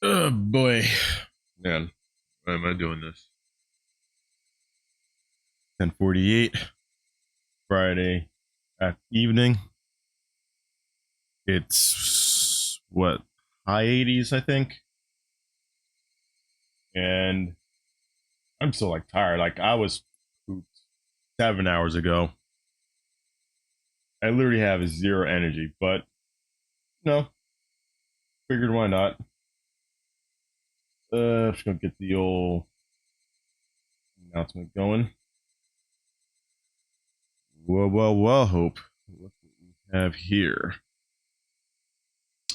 Oh boy, man, why am I doing this? 10:48, Friday evening. It's what, high 80s, I think, and I'm still like tired. Like I was pooped 7 hours ago. I literally have zero energy, but no, figured why not. Just gonna get the old announcement going. Well, Hope. What do we have here?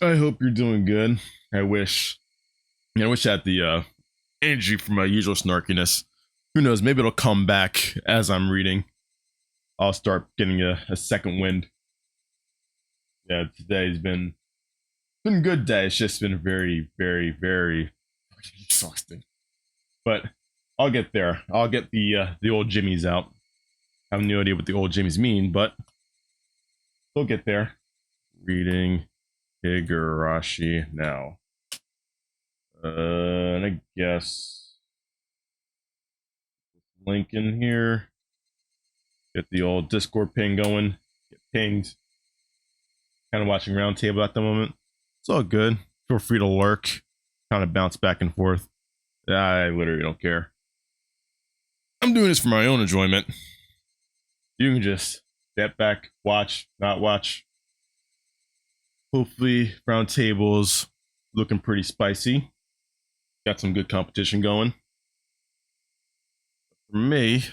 I hope you're doing good. I wish, I wish I had the energy for my usual snarkiness. Who knows? Maybe it'll come back as I'm reading. I'll start getting a second wind. Yeah, today's been a good day. It's just been very exhausting. But I'll get there. I'll get the old jimmies out. I have no idea what the old jimmies mean, but we'll get there. Reading Higurashi now. And I guess link in here. Get the old Discord ping going. Get pinged. Kind of watching Roundtable at the moment. It's all good. Feel free to lurk. Kind of bounce back and forth. I literally don't care. I'm doing this for my own enjoyment. You can just step back, watch, not watch. Hopefully, Roundtable's looking pretty spicy. Got some good competition going. For me,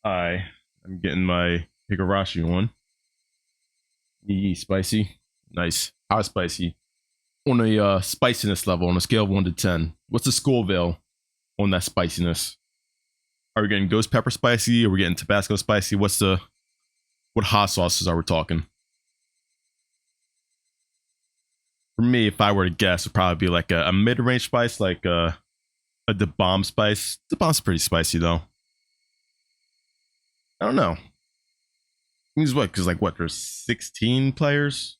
I am getting my Higurashi one. Yee, spicy. Nice. How spicy? On a spiciness level, on a scale of 1 to 10, what's the Scoville on that spiciness? Are we getting ghost pepper spicy? Are we getting Tabasco spicy? What hot sauces are we talking? For me, if I were to guess, it'd probably be like a mid-range spice, like a the bomb spice. The bomb's pretty spicy though. I don't know. Means what? Because like what? There's 16 players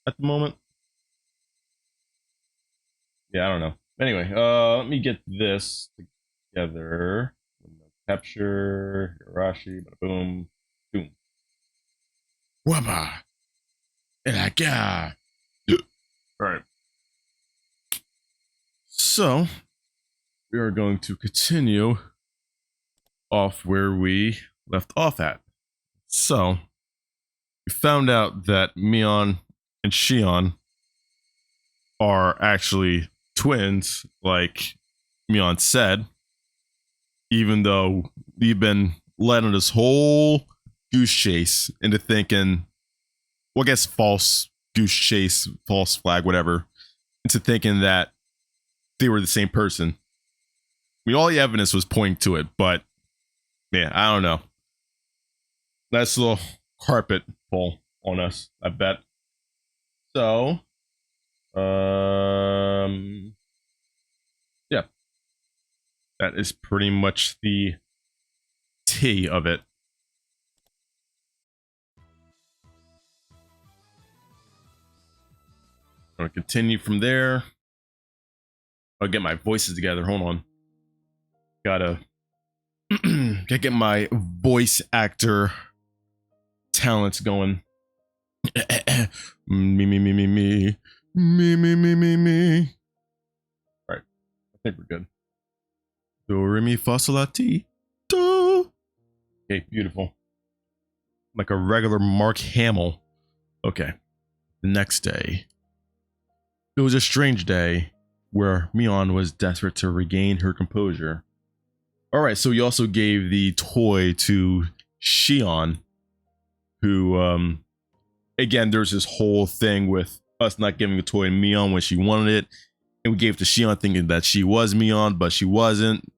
at the moment. Yeah, I don't know. Anyway, let me get this together. Capture, Higurashi, boom, boom. Wabba. All right. So, we are going to continue off where we left off at. So, we found out that Mion and Shion are actually twins, like Mion said, even though we've been led on this whole goose chase into thinking, well, I guess false goose chase, false flag, whatever, into thinking that they were the same person. I mean, all the evidence was pointing to it, but yeah, I don't know. Nice little carpet pull on us, I bet. So, yeah, that is pretty much the tea of it. I'm gonna continue from there. I'll get my voices together. Hold on. Gotta get my voice actor talents going. me. All right, I think we're good. Do re mi fa sol la ti do. Okay, beautiful. Like a regular Mark Hamill. Okay. The next day, it was a strange day where Mion was desperate to regain her composure. All right, so he also gave the toy to Shion, who, again, there's this whole thing with us not giving the toy to Mion when she wanted it, and we gave it to Shion thinking that she was Mion, but she wasn't.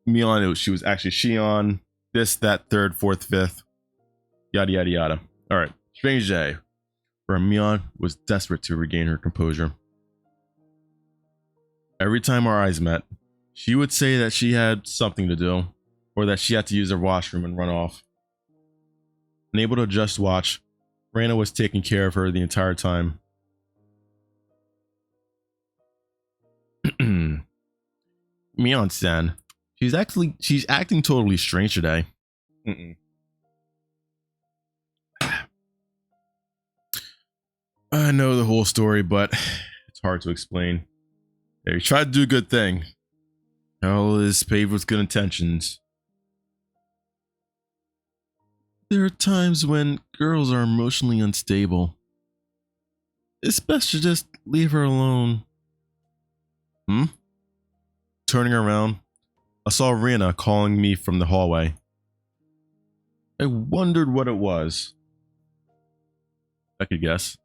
Mion, she was actually Shion. This, that, third, fourth, fifth, yada yada yada. All right, strange day where Mion was desperate to regain her composure. Every time our eyes met, she would say that she had something to do, or that she had to use her washroom and run off. Unable to just watch, Reina was taking care of her the entire time. Mion-san. She's acting totally strange today. I know the whole story, but it's hard to explain. Yeah, you try to do a good thing. Hell is paved with good intentions. There are times when girls are emotionally unstable. It's best to just leave her alone. Turning around, I saw Rina calling me from the hallway. I wondered what it was. I could guess.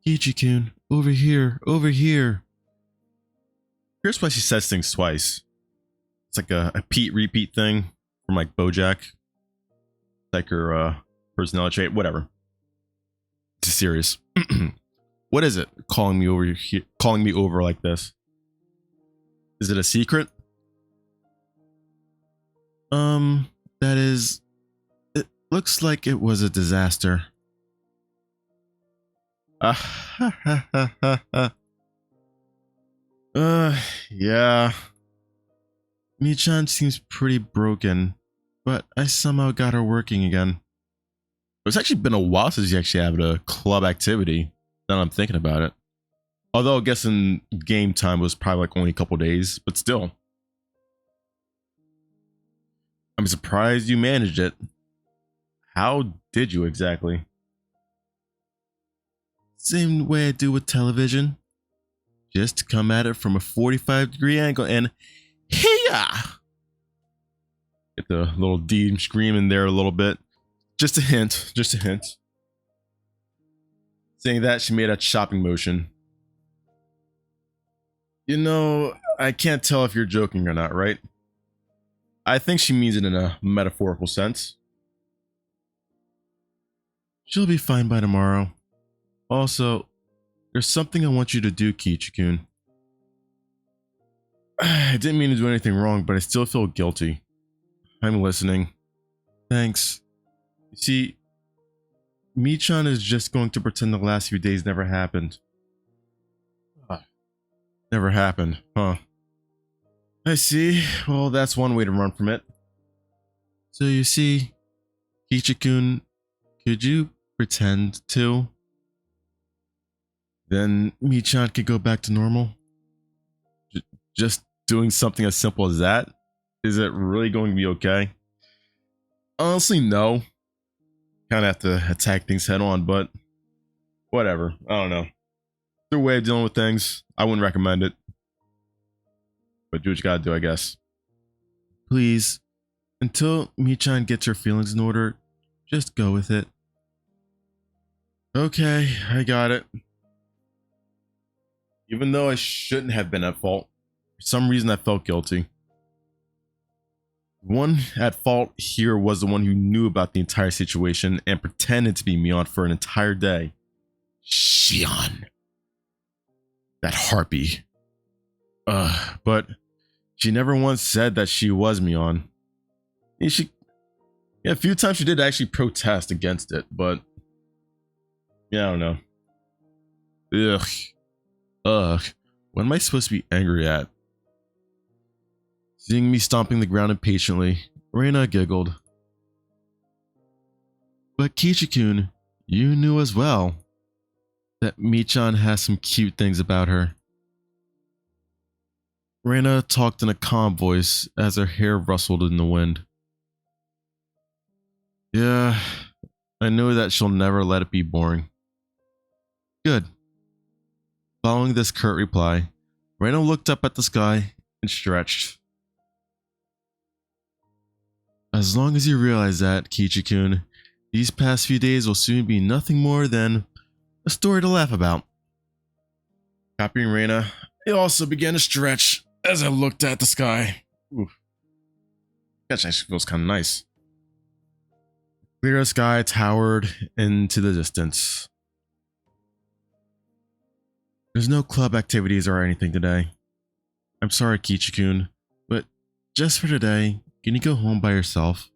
Kichi-kun, over here, over here. Here's why she says things twice. It's like a repeat thing from like BoJack. Like her personality trait, whatever. It's serious. What is it? Calling me over like this. Is it a secret? That is, it looks like it was a disaster. Yeah. Mi-chan seems pretty broken, but I somehow got her working again. It's actually been a while since you actually had a club activity, now I'm thinking about it. Although I guess in game time was probably like only a couple days, but still. I'm surprised you managed it. How did you exactly? Same way I do with television. Just come at it from a 45-degree angle and hiya! Get the little D scream in there a little bit. Just a hint, just a hint. Saying that, she made a chopping motion. You know, I can't tell if you're joking or not, right? I think she means it in a metaphorical sense. She'll be fine by tomorrow. Also, there's something I want you to do, Kichi-kun. I didn't mean to do anything wrong, but I still feel guilty. I'm listening. Thanks. You see, Mi-chan is just going to pretend the last few days never happened. Never happened, huh? I see. Well, that's one way to run from it. So you see, Kichi-kun, could you pretend to? Then Mi-chan could go back to normal? Just doing something as simple as that? Is it really going to be okay? Honestly, no. Kind of have to attack things head on, but whatever. I don't know. Their way of dealing with things. I wouldn't recommend it. But do what you gotta do, I guess. Please, until Mi-chan gets her feelings in order, just go with it. Okay, I got it. Even though I shouldn't have been at fault, for some reason I felt guilty. The one at fault here was the one who knew about the entire situation and pretended to be Mion for an entire day. Shion. That harpy. But she never once said that she was Mion. A few times she did actually protest against it, but yeah, I don't know. What am I supposed to be angry at? Seeing me stomping the ground impatiently, Reina giggled. But Kichi-kun, you knew as well that Mi-chan has some cute things about her. Reina talked in a calm voice as her hair rustled in the wind. Yeah, I know that she'll never let it be boring. Good. Following this curt reply, Reina looked up at the sky and stretched. As long as you realize that, Kichi-kun, these past few days will soon be nothing more than a story to laugh about. Copying Reina, I also began to stretch as I looked at the sky. Oof. That actually feels kind of nice. Clear sky towered into the distance. There's no club activities or anything today. I'm sorry, Kichi-kun, but just for today, can you go home by yourself?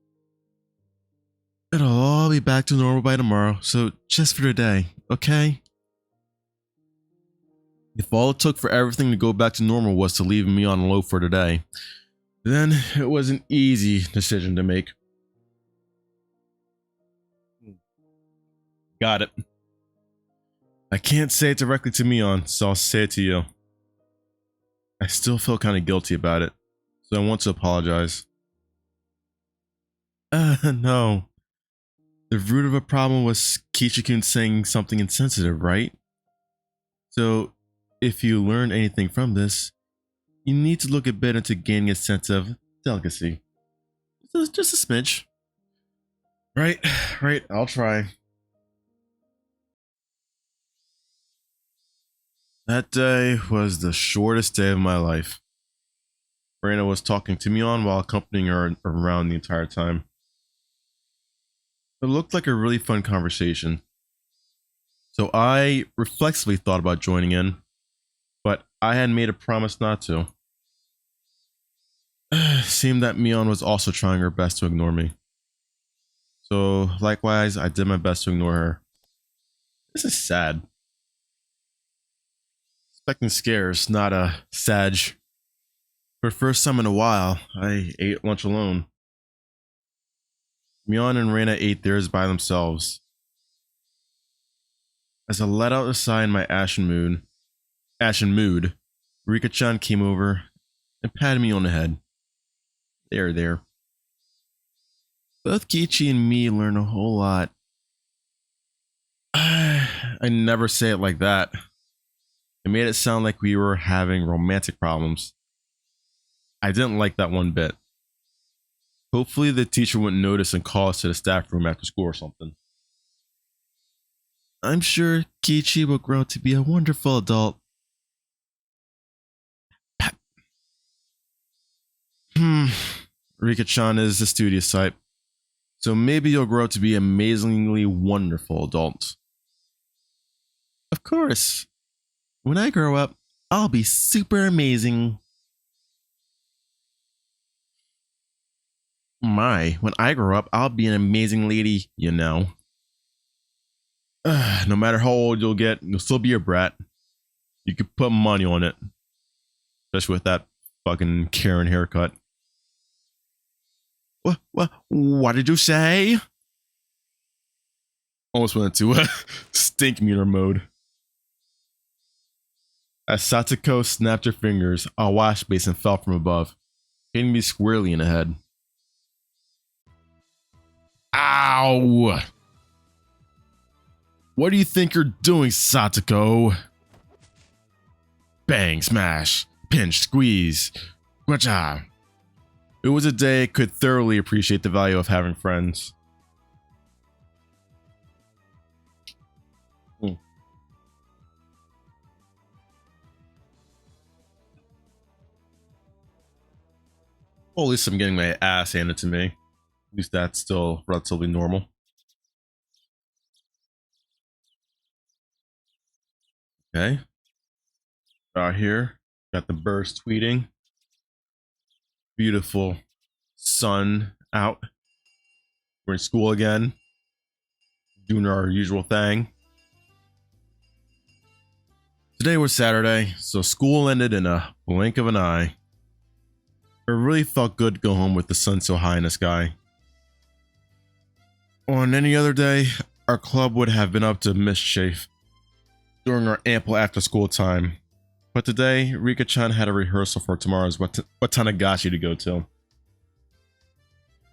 It'll all be back to normal by tomorrow, so just for today, okay? If all it took for everything to go back to normal was to leave me on low for today, then it was an easy decision to make. Got it. I can't say it directly to Mion, so I'll say it to you. I still feel kind of guilty about it, so I want to apologize. No. The root of a problem was Kichikun saying something insensitive, right? So, if you learn anything from this, you need to look a bit into gaining a sense of delicacy. Just a smidge. Right, I'll try. That day was the shortest day of my life. Reina was talking to me on while accompanying her around the entire time. It looked like a really fun conversation. So I reflexively thought about joining in, but I had made a promise not to. Seemed that Mion was also trying her best to ignore me. So likewise, I did my best to ignore her. This is sad. Expecting scares, not a sag. For the first time in a while, I ate lunch alone. Mion and Reina ate theirs by themselves. As I let out a sigh in my ashen mood, Rika-chan came over and patted me on the head. There. Both Kichi and me learned a whole lot. I never say it like that. It made it sound like we were having romantic problems. I didn't like that one bit. Hopefully the teacher wouldn't notice and call us to the staff room after school or something. I'm sure Kichi will grow to be a wonderful adult. Rika-chan is a studious type, so maybe you'll grow to be an amazingly wonderful adult. Of course. When I grow up, I'll be super amazing. When I grow up, I'll be an amazing lady, you know. No matter how old you'll get, you'll still be a brat. You could put money on it. Especially with that fucking Karen haircut. What did you say? Almost went into stink meter mode. As Satoko snapped her fingers, a wash basin fell from above, hitting me squarely in the head. Ow! What do you think you're doing, Satoko? Bang, smash, pinch, squeeze. Gotcha. It was a day I could thoroughly appreciate the value of having friends. Well, at least I'm getting my ass handed to me. At least that's still relatively normal. Okay. Out here, got the birds tweeting. Beautiful sun out. We're in school again, doing our usual thing. Today was Saturday, so school ended in a blink of an eye. It really felt good to go home with the sun so high in the sky. On any other day, our club would have been up to mischief during our ample after-school time. But today, Rika-chan had a rehearsal for tomorrow's Watanagashi to go to.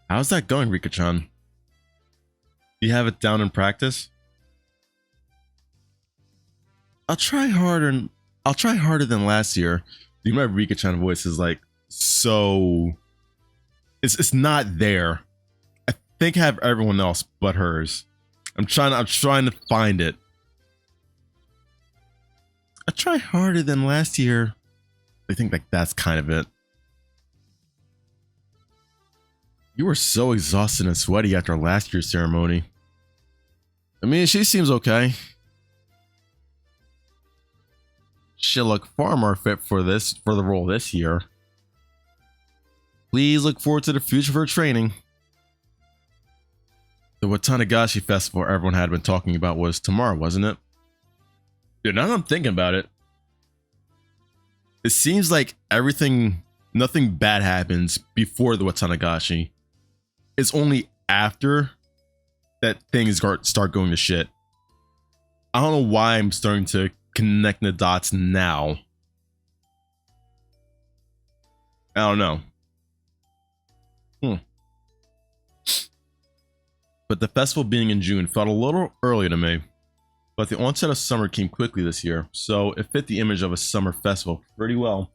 How's that going, Rika-chan? Do you have it down in practice? I'll try harder than last year. My Rika-chan voice is like so. It's not there. I think I have everyone else but hers. I'm trying to find it. I try harder than last year. I think like that's kind of it. You were so exhausted and sweaty after last year's ceremony. I mean, she seems okay. She'll look far more fit for the role this year. Please look forward to the future of her training. The Watanagashi festival everyone had been talking about was tomorrow, wasn't it? Dude, now that I'm thinking about it, It seems like nothing bad happens before the Watanagashi. It's only after that things start going to shit. I don't know why I'm starting to connect the dots now. I don't know. But the festival being in June felt a little early to me. But the onset of summer came quickly this year, so it fit the image of a summer festival pretty well.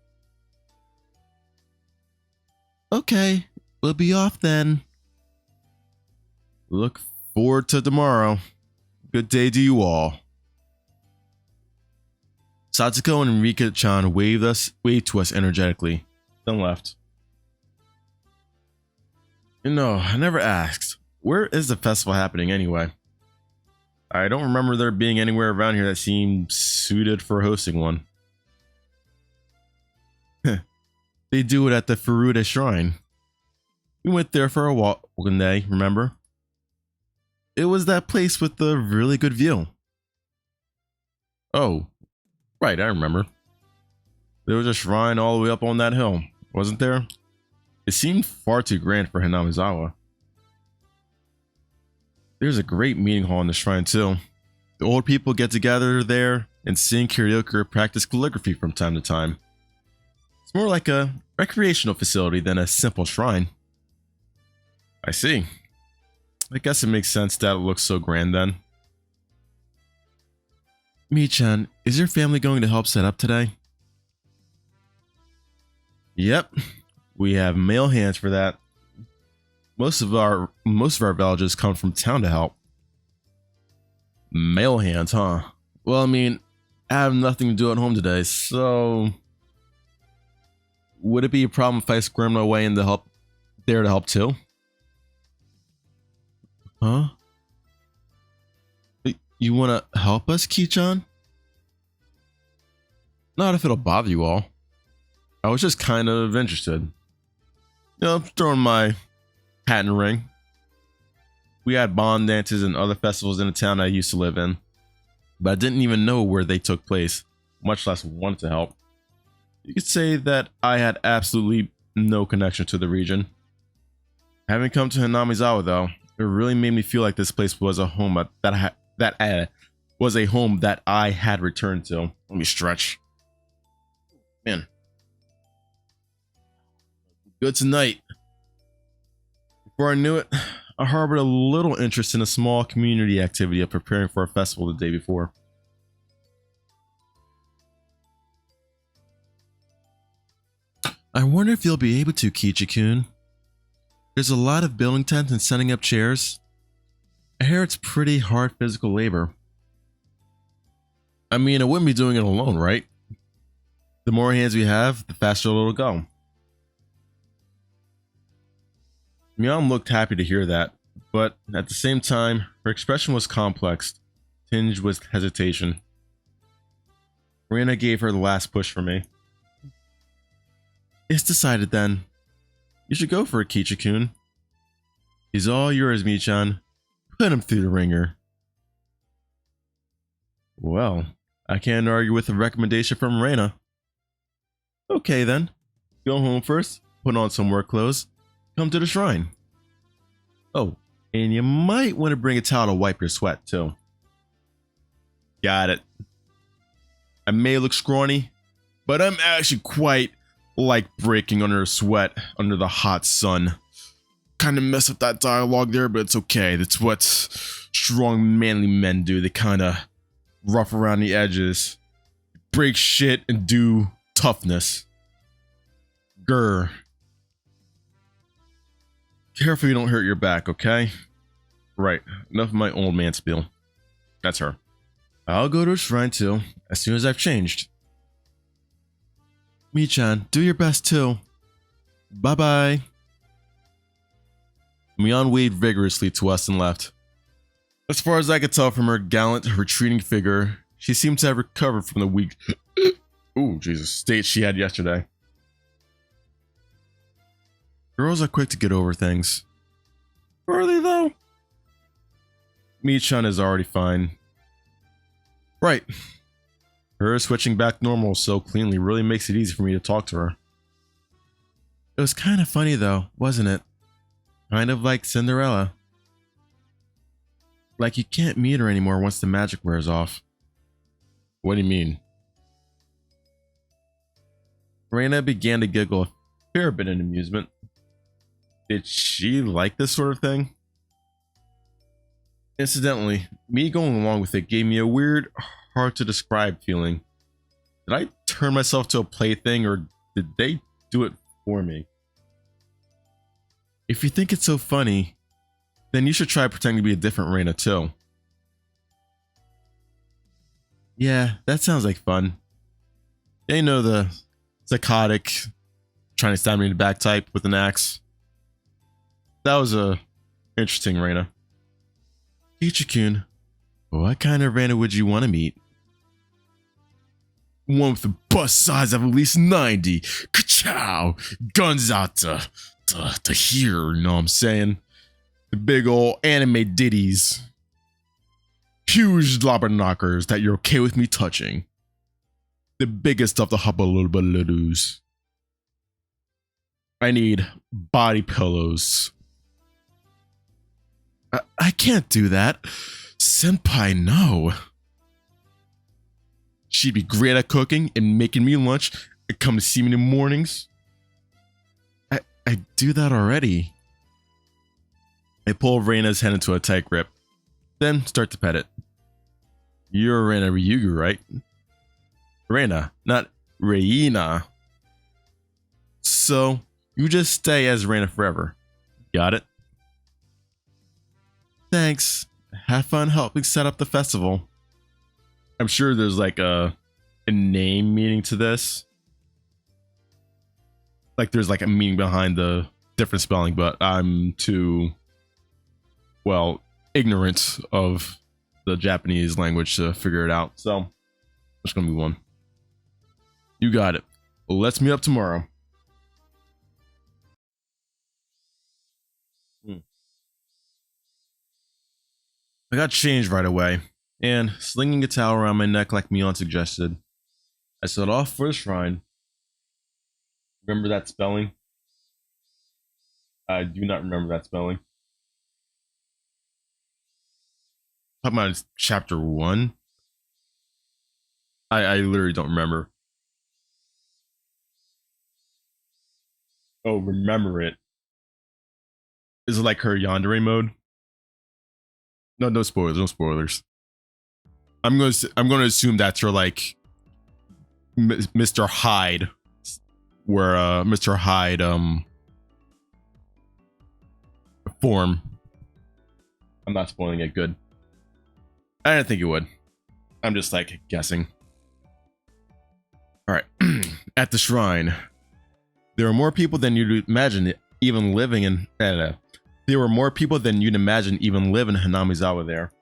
Okay, we'll be off then. Look forward to tomorrow. Good day to you all. Satsuko and Rika-chan waved to us energetically, then left. You know, I never asked, where is the festival happening anyway? I don't remember there being anywhere around here that seemed suited for hosting one. They do it at the Furuta Shrine. We went there for a walk one day, remember? It was that place with the really good view. Oh, right, I remember. There was a shrine all the way up on that hill, wasn't there? It seemed far too grand for Hinamizawa. There's a great meeting hall in the shrine too. The old people get together there and sing karaoke or practice calligraphy from time to time. It's more like a recreational facility than a simple shrine. I see. I guess it makes sense that it looks so grand then. Mi-chan, is your family going to help set up today? Yep, we have male hands for that. Most of our villagers come from town to help. Male hands, huh? Well, I mean, I have nothing to do at home today, so would it be a problem if I squirmed my way in to help there to help too? Huh? You want to help us, Ki-chan? Not if it'll bother you all. I was just kind of interested. You know, throwing my hat in the ring. We had bond dances and other festivals in the town I used to live in, but I didn't even know where they took place, much less wanted to help. You could say that I had absolutely no connection to the region. Having come to Hinamizawa though, it really made me feel like this place was a home was a home that I had returned to. Let me stretch. Man. Good tonight. Before I knew it, I harbored a little interest in a small community activity of preparing for a festival the day before. I wonder if you'll be able to, Kichi-kun. There's a lot of building tents and setting up chairs. I hear it's pretty hard physical labor. I mean, I wouldn't be doing it alone, right? The more hands we have, the faster it'll go. Myeon looked happy to hear that, but at the same time, her expression was complex, tinged with hesitation. Marina gave her the last push for me. It's decided then. You should go for it, Kichi-kun. He's all yours, Mi-chan. Put him through the ringer. Well, I can't argue with a recommendation from Reina. Okay then. Go home first, put on some work clothes, come to the shrine. Oh, and you might want to bring a towel to wipe your sweat too. Got it. I may look scrawny, but I'm actually quite like breaking under sweat under the hot sun. Kind of mess up that dialogue there, but it's okay. That's what strong manly men do. They kind of rough around the edges, break shit and do toughness. Grr. Careful you don't hurt your back, okay? Right, enough of my old man spiel. That's her. I'll go to a shrine too, as soon as I've changed. Mi-chan, do your best too. Bye-bye. Myeon waved vigorously to us and left. As far as I could tell from her gallant, retreating figure, she seemed to have recovered from the weak state she had yesterday. Girls are quick to get over things. Are they though? Mi-chan is already fine. Right. Her switching back normal so cleanly really makes it easy for me to talk to her. It was kind of funny though, wasn't it? Kind of like Cinderella. Like you can't meet her anymore once the magic wears off. What do you mean? Reina began to giggle a fair bit in amusement. Did she like this sort of thing? Incidentally, me going along with it gave me a weird, hard to describe feeling. Did I turn myself to a plaything or did they do it for me? If you think it's so funny, then you should try pretending to be a different Reina too. Yeah, that sounds like fun. They know the psychotic, trying to stab me in the back type with an axe. That was interesting, Reina. Ichikun, what kind of Reina would you want to meet? One with a bust size of at least 90. Ka-chow! Guns out to here, you know what I'm saying? The big old anime ditties. Huge lobber knockers that you're okay with me touching. The biggest of the hubbaloo. I need body pillows. I can't do that. Senpai, no. She'd be great at cooking and making me lunch and come to see me in the mornings. I do that already. I pull Reina's head into a tight grip, then start to pet it. You're Reina Ryugu, right? Reina, not Reina. So, you just stay as Reina forever. Got it? Thanks. Have fun helping set up the festival. I'm sure there's like a name meaning to this. Like there's like a meaning behind the different spelling, but I'm too, well, ignorant of the Japanese language to figure it out. So, I'm just gonna move on. You got it. Let's meet up tomorrow. I got changed right away, and slinging a towel around my neck like Mion suggested, I set off for the shrine. Remember that spelling? I do not remember that spelling. Talking about chapter 1? I literally don't remember. Oh, remember it. Is it like her yandere mode? No spoilers, no spoilers. I'm going to assume that's her like Mr. Hyde, where Mr. Hyde form. I'm not spoiling it. Good. I didn't think it would. I'm just like guessing. All right, at the shrine, there are more people than you'd imagine even living in. There were more people than you'd imagine even live in Hanamizawa there.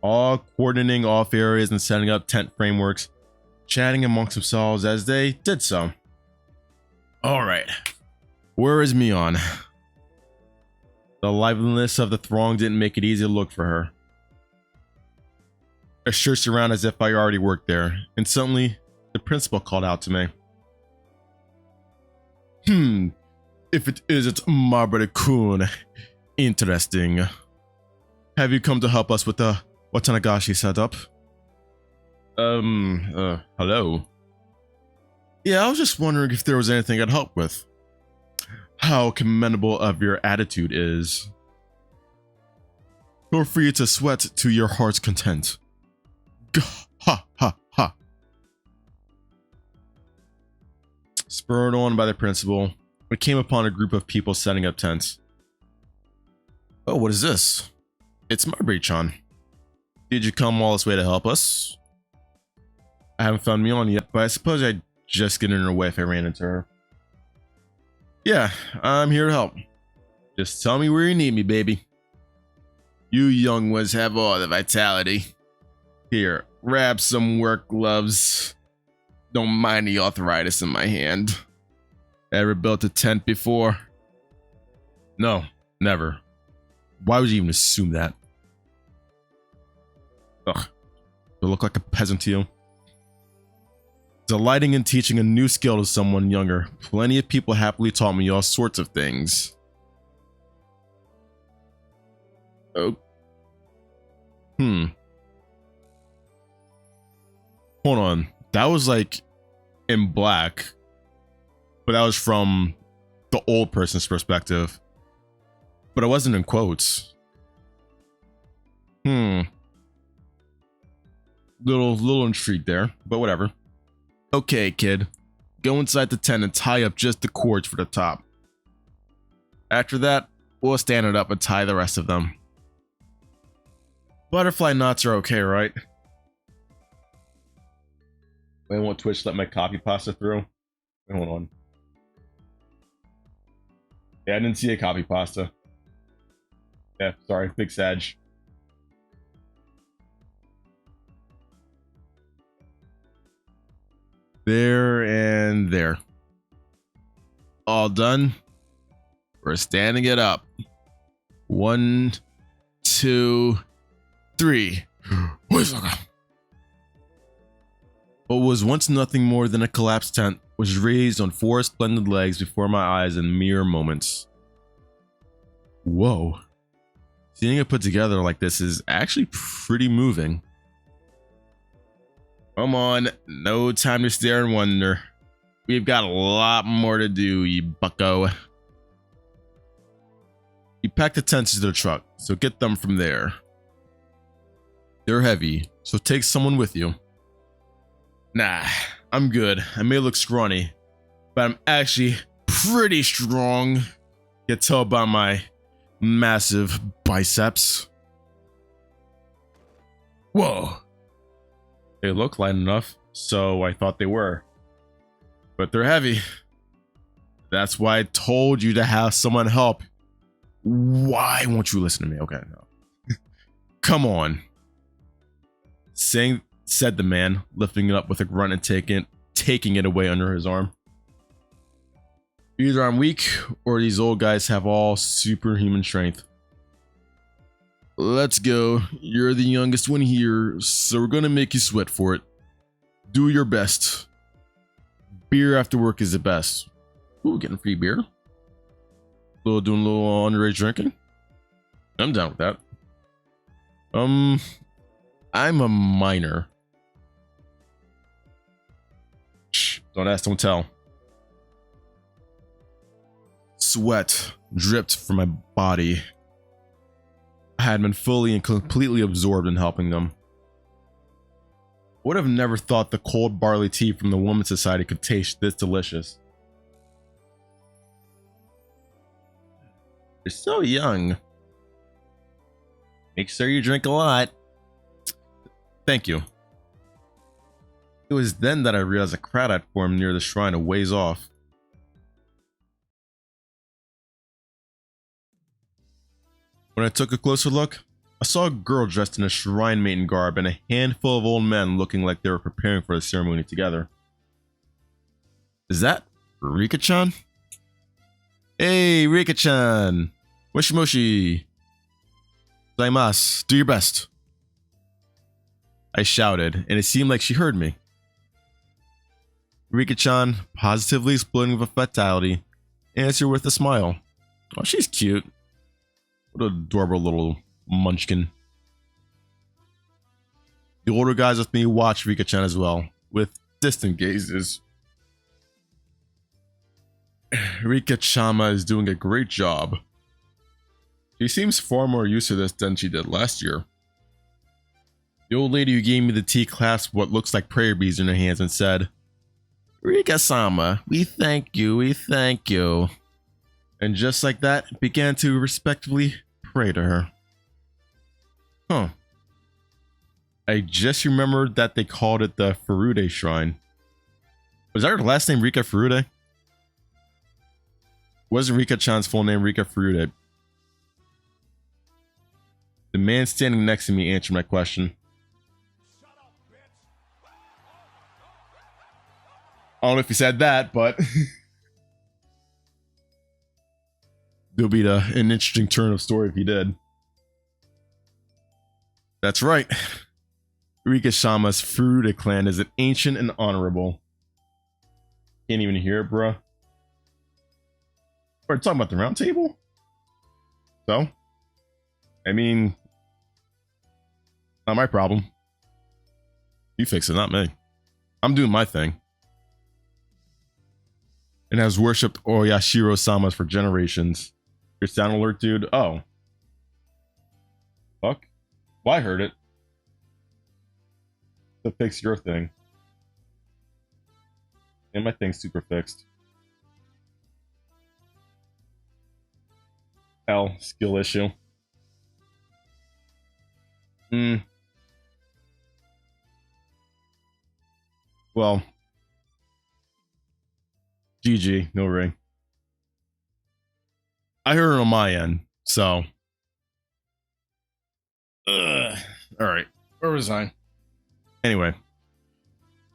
All coordinating off areas and setting up tent frameworks, chatting amongst themselves as they did so. Alright, where is Mion? The liveliness of the throng didn't make it easy to look for her. I searched around as if I already worked there, and suddenly, the principal called out to me. If it isn't Mabara-kun, interesting. Have you come to help us with the Watanagashi setup? Hello? Yeah, I was just wondering if there was anything I'd help with. How commendable of your attitude is. Feel free to sweat to your heart's content. Ha ha ha. Spurred on by the principal, we came upon a group of people setting up tents. Oh, what is this? It's Marbury-chan. Did you come all this way to help us? I haven't found Mion yet, but I suppose I'd just get in her way if I ran into her. Yeah, I'm here to help. Just tell me where you need me, baby. You young ones have all the vitality. Here, grab some work gloves. Don't mind the arthritis in my hand. Ever built a tent before? No, never. Why would you even assume that? Ugh. Do I look like a peasant to you? Delighting in teaching a new skill to someone younger. Plenty of people happily taught me all sorts of things. Oh. Hold on. That was like in black, but that was from the old person's perspective. But it wasn't in quotes. Little intrigued there, but whatever. Okay, kid. Go inside the tent and tie up just the cords for the top. After that, we'll stand it up and tie the rest of them. Butterfly knots are okay, right? Wait, won't Twitch let my copy pasta through? Wait, hold on. Yeah, I didn't see a copy pasta. Yeah, sorry, big Sag. There and there. All done. We're standing it up. 1, 2, 3. What was once nothing more than a collapsed tent was raised on 4 splendid legs before my eyes in mere moments. Whoa. Seeing it put together like this is actually pretty moving. Come on, no time to stare and wonder. We've got a lot more to do, you bucko. You pack the tents to the truck, so get them from there. They're heavy, so take someone with you. Nah, I'm good. I may look scrawny, but I'm actually pretty strong. You can tell by my massive biceps. Whoa. They look light enough, so I thought they were. But they're heavy. That's why I told you to have someone help. Why won't you listen to me? Okay, no. Come on. Said the man, lifting it up with a grunt and taking it away under his arm. Either I'm weak, or these old guys have all superhuman strength. Let's go. You're the youngest one here, so we're gonna make you sweat for it. Do your best. Beer after work is the best. Ooh, getting free beer. Doing a little underage drinking. I'm down with that. I'm a minor. Shh, don't ask, don't tell. Sweat dripped from my body. I had been fully and completely absorbed in helping them. Would have never thought the cold barley tea from the Women's Society could taste this delicious. You're so young. Make sure you drink a lot. Thank you. It was then that I realized a crowd had formed near the shrine a ways off. When I took a closer look, I saw a girl dressed in a shrine maiden garb and a handful of old men looking like they were preparing for the ceremony together. Is that Rika-chan? Hey, Rika-chan! Moshi moshi! Zaimasu, do your best. I shouted, and it seemed like she heard me. Rika-chan, positively exploding with vitality, answered with a smile. Oh, she's cute. What an adorable little munchkin. The older guys with me watched Rika-chan as well, with distant gazes. Rika-chama is doing a great job. She seems far more used to this than she did last year. The old lady who gave me the tea clasped what looks like prayer beads in her hands and said, Rika-sama, we thank you, we thank you. And just like that, began to respectfully pray to her. Huh. I just remembered that they called it the Furude Shrine. Was that her last name Rika Furude? Wasn't Rika-chan's full name Rika Furude? The man standing next to me answered my question. I don't know if he said that, but there'll be an interesting turn of story if he did. That's right. Rika-shama's Furude clan is an ancient and honorable. Can't even hear it, bruh. We're talking about the round table? So? I mean, not my problem. You fix it, not me. I'm doing my thing. And has worshipped Oyashiro-samas for generations. Your sound alert, dude? Oh. Fuck. Well, I heard it. To fix your thing. And my thing's super fixed. Hell, skill issue. Well, GG, no ring. I heard it on my end, so. All right, where was I? Anyway,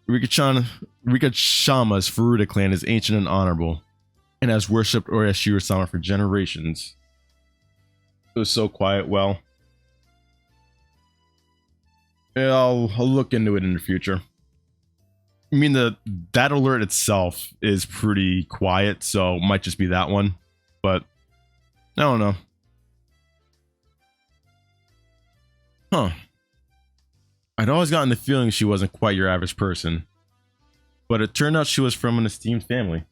Rikashama's Furuta clan is ancient and honorable, and has worshipped Oyashiro-sama for generations. It was so quiet. Well, yeah, I'll look into it in the future. I mean, that alert itself is pretty quiet, so it might just be that one. But I don't know. Huh. I'd always gotten the feeling she wasn't quite your average person. But it turned out she was from an esteemed family.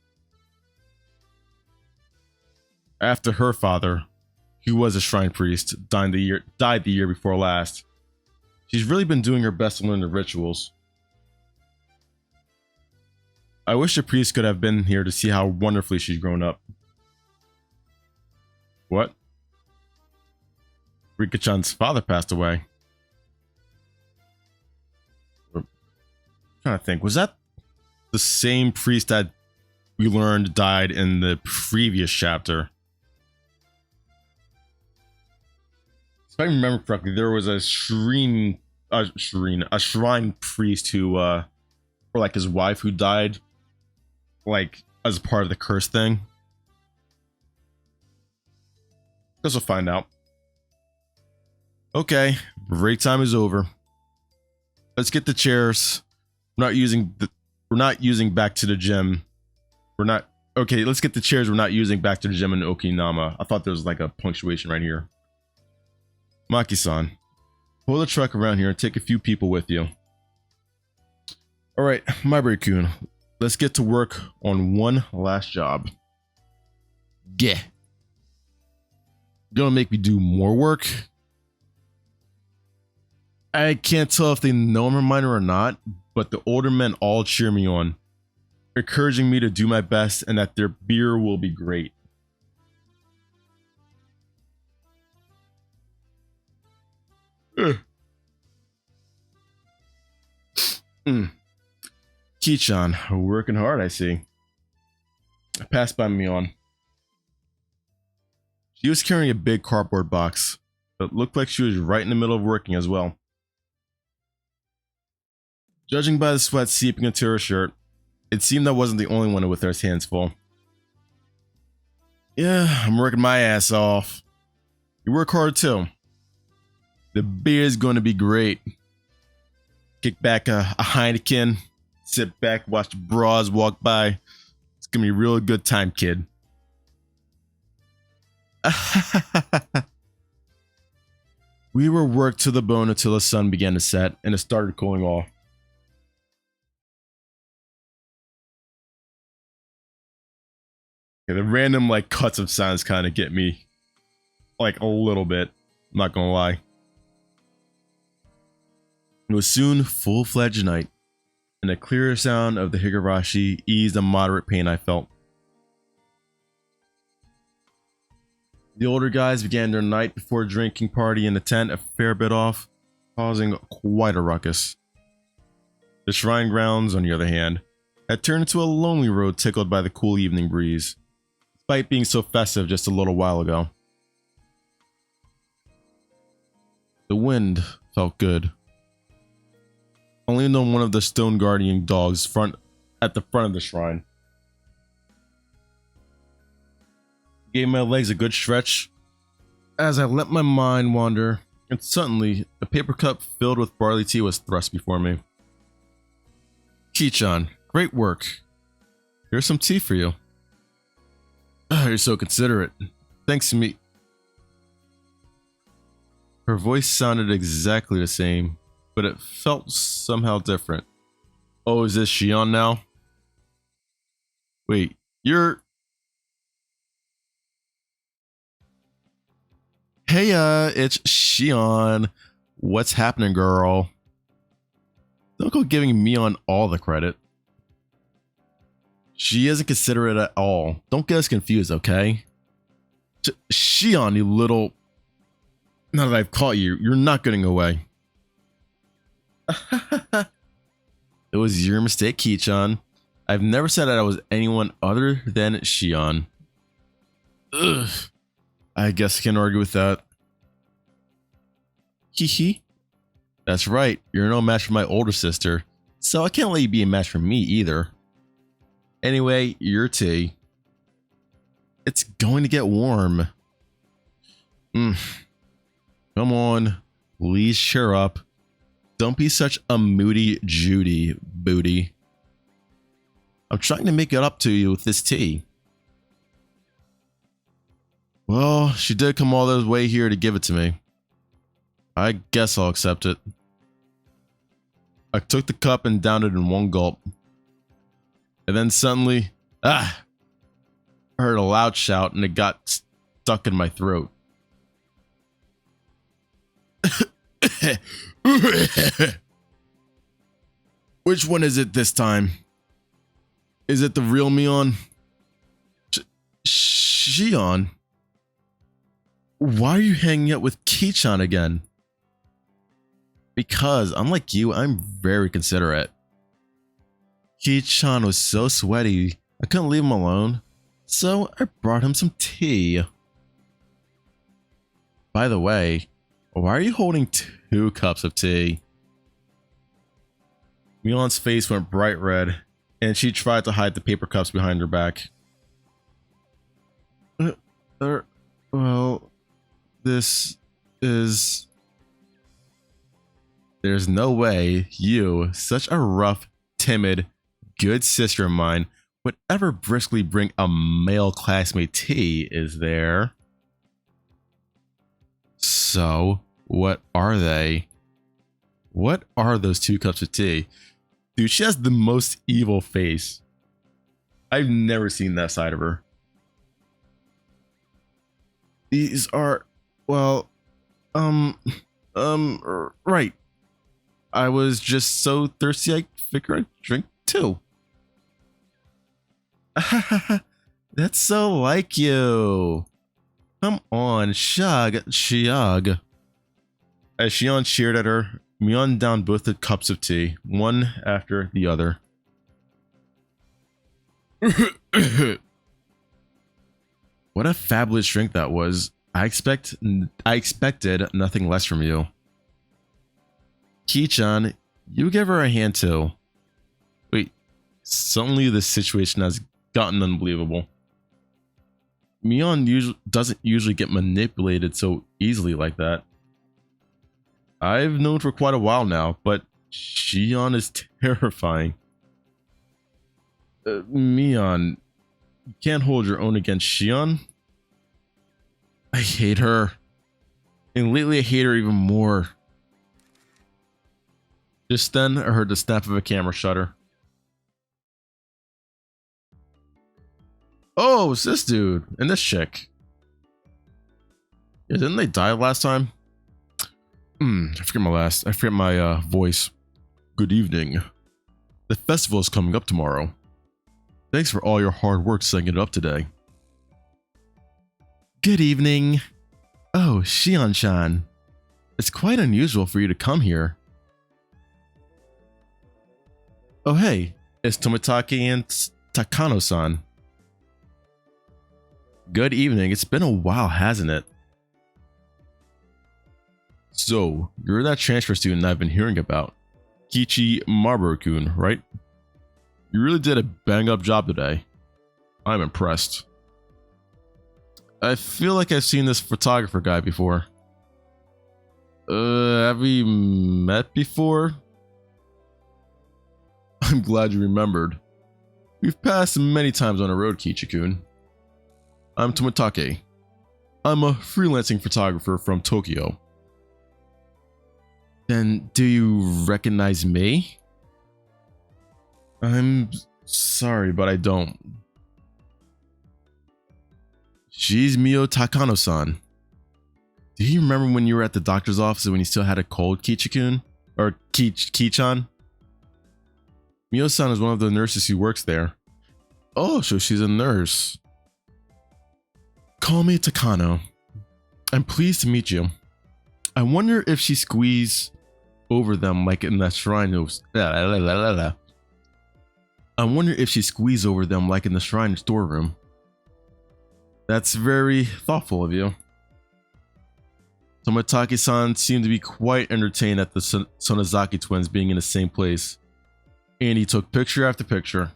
After her father, who was a shrine priest, died the year before last, she's really been doing her best to learn the rituals. I wish the priest could have been here to see how wonderfully she's grown up. What? Rika-chan's father passed away. I'm trying to think, was that the same priest that we learned died in the previous chapter? If I remember correctly, there was a shrine priest who, or like his wife who died, like as part of the curse thing. Guess we'll find out. Okay, break time is over. Let's get the chairs. We're not using back to the gym. Okay, let's get the chairs we're not using back to the gym in Okinawa. I thought there was like a punctuation right here. Maki-san, pull the truck around here and take a few people with you. Alright, Maiburi-kun, let's get to work on one last job. Yeah. Gonna make me do more work? I can't tell if they know I'm a minor or not, but the older men all cheer me on, encouraging me to do my best and that their beer will be great. Ki-chan, working hard, I see. Pass by me on. She was carrying a big cardboard box, but looked like she was right in the middle of working as well. Judging by the sweat seeping into her shirt, it seemed I wasn't the only one with her hands full. Yeah, I'm working my ass off. You work hard too. The beer's gonna be great. Kick back a Heineken, sit back, watch the bras walk by. It's gonna be a real good time, kid. We were worked to the bone until the sun began to set and it started cooling off. Okay, the random like cuts of sounds kind of get me like a little bit, I'm not gonna lie. It was soon full-fledged night, and the clearer sound of the Higurashi eased the moderate pain I felt. The older guys began their night before drinking party in the tent a fair bit off, causing quite a ruckus. The shrine grounds, on the other hand, had turned into a lonely road tickled by the cool evening breeze, despite being so festive just a little while ago. The wind felt good. Only on one of the stone guardian dogs at the front of the shrine. Gave my legs a good stretch as I let my mind wander, and suddenly a paper cup filled with barley tea was thrust before me. Ki-chan, great work. Here's some tea for you. Oh, you're so considerate. Thanks to me. Her voice sounded exactly the same, but it felt somehow different. Oh, is this Shion now? Wait, you're... Hey, it's Shion. What's happening, girl? Don't go giving Mion all the credit. She isn't considerate at all. Don't get us confused, okay? Shion, you little... Now that I've caught you, you're not getting away. It was your mistake, Kichan. I've never said that I was anyone other than Shion. Ugh. I guess I can argue with that. Hee. That's right, you're no match for my older sister, so I can't let you be a match for me either. Anyway, your tea. It's going to get warm. Come on, please cheer up. Don't be such a moody Judy, booty. I'm trying to make it up to you with this tea. Well, she did come all the way here to give it to me. I guess I'll accept it. I took the cup and downed it in one gulp. And then suddenly, I heard a loud shout and it got stuck in my throat. Which one is it this time? Is it the real Mion? Shion? Why are you hanging out with Kichan again? Because, unlike you, I'm very considerate. Kichan was so sweaty, I couldn't leave him alone, so I brought him some tea. By the way, why are you holding 2 cups of tea? Mion's face went bright red, and she tried to hide the paper cups behind her back. Well, this is... There's no way you, such a rough, timid, good sister of mine, would ever briskly bring a male classmate tea, is there? So, what are they? What are those 2 cups of tea? Dude, she has the most evil face. I've never seen that side of her. These are, well, right. I was just so thirsty I figured I'd drink 2. That's so like you. Come on, Shiag. As Shion cheered at her, Mion downed both the cups of tea, one after the other. What a fabulous drink that was. I expected nothing less from you. Kichan, you give her a hand too. Wait, suddenly the situation has gotten unbelievable. Mion doesn't usually get manipulated so easily like that. I've known for quite a while now, but Shion is terrifying. Mion, you can't hold your own against Shion. I hate her. And lately I hate her even more. Just then, I heard the snap of a camera shutter. Oh, it's this dude and this chick. Yeah, didn't they die last time? I forget my voice. Good evening. The festival is coming up tomorrow. Thanks for all your hard work setting it up today. Good evening. Oh, Shion-chan. It's quite unusual for you to come here. Oh hey, it's Tomitake and Takano-san. Good evening, it's been a while, hasn't it? So, you're that transfer student I've been hearing about. Kichi Marbury-kun, right? You really did a bang-up job today. I'm impressed. I feel like I've seen this photographer guy before. Have we met before? I'm glad you remembered. We've passed many times on the road, Kichikun. I'm Tomitake. I'm a freelancing photographer from Tokyo. Then do you recognize me? I'm sorry, but I don't. She's Mio Takano-san. Do you remember when you were at the doctor's office when you still had a cold, Kichikun? Or Kichan? Mio-san is one of the nurses who works there. Oh, so she's a nurse. Call me Takano. I'm pleased to meet you. I wonder if she squeezed over them like in the shrine. I wonder if she squeezed over them like in the shrine storeroom. That's very thoughtful of you. Tomitake-san seemed to be quite entertained at the Sonozaki twins being in the same place, and he took picture after picture.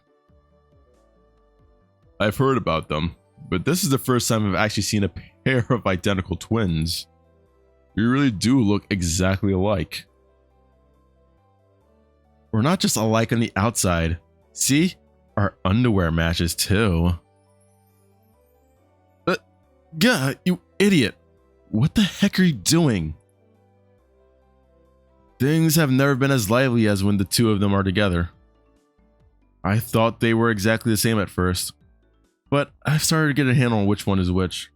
I've heard about them, but this is the first time I've actually seen a pair of identical twins. You really do look exactly alike. We're not just alike on the outside. See? Our underwear matches too. Gah, you idiot. What the heck are you doing? Things have never been as lively as when the two of them are together. I thought they were exactly the same at first, but I've started to get a handle on which one is which.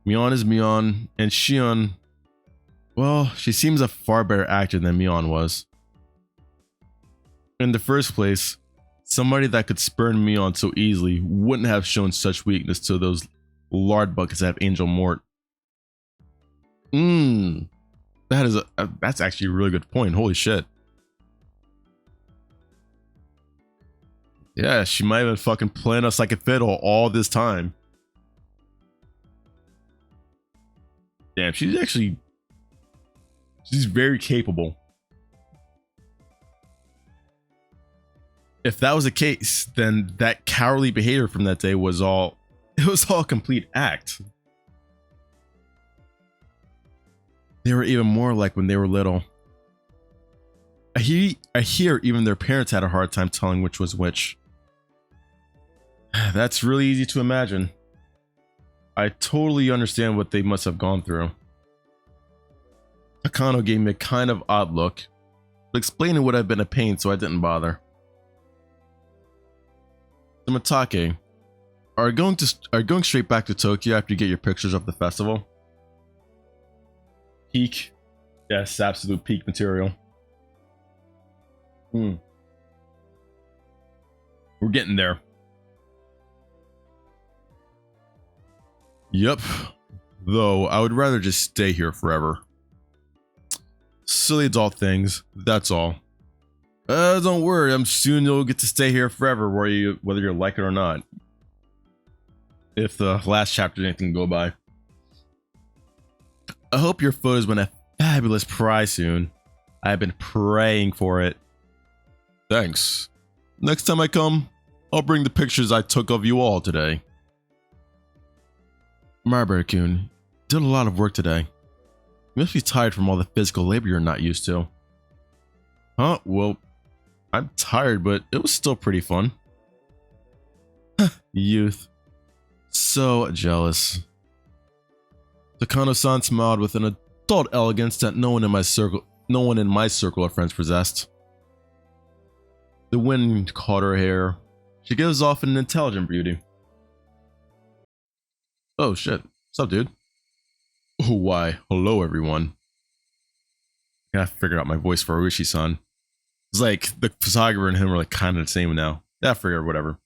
Mion is Mion, and Shion, well, she seems a far better actor than Mion was. In the first place, somebody that could spurn Mion so easily wouldn't have shown such weakness to those lard buckets that have Angel Mort. That's actually a really good point. Holy shit. Yeah, she might have been fucking playing us like a fiddle all this time. Damn, she's very capable. If that was the case, then that cowardly behavior from that day was all a complete act. They were even more like when they were little. I hear even their parents had a hard time telling which was which. That's really easy to imagine. I totally understand what they must have gone through. Takano gave me a kind of odd look, but explaining would have been a pain, so I didn't bother. Tomitake, are you going straight back to Tokyo after you get your pictures of the festival? Peak. Yes, absolute peak material. We're getting there. Yep. Though, I would rather just stay here forever. Silly adult things, that's all. Don't worry, I'm soon you'll get to stay here forever, whether you like it or not. If the last chapter didn't go by. I hope your photos win a fabulous prize soon. I've been praying for it. Thanks. Next time I come, I'll bring the pictures I took of you all today. Marbury-kun, did a lot of work today. You must be tired from all the physical labor you're not used to. Huh? Well, I'm tired, but it was still pretty fun. Youth. So jealous. Takano-san smiled with an adult elegance that no one in my circle of friends possessed. The wind caught her hair. She gives off an intelligent beauty. Oh shit. What's up, dude? Oh, why? Hello, everyone. I gotta figure out my voice for Higurashi-san. It's like the photographer and him are like kind of the same now. Yeah, I figured whatever.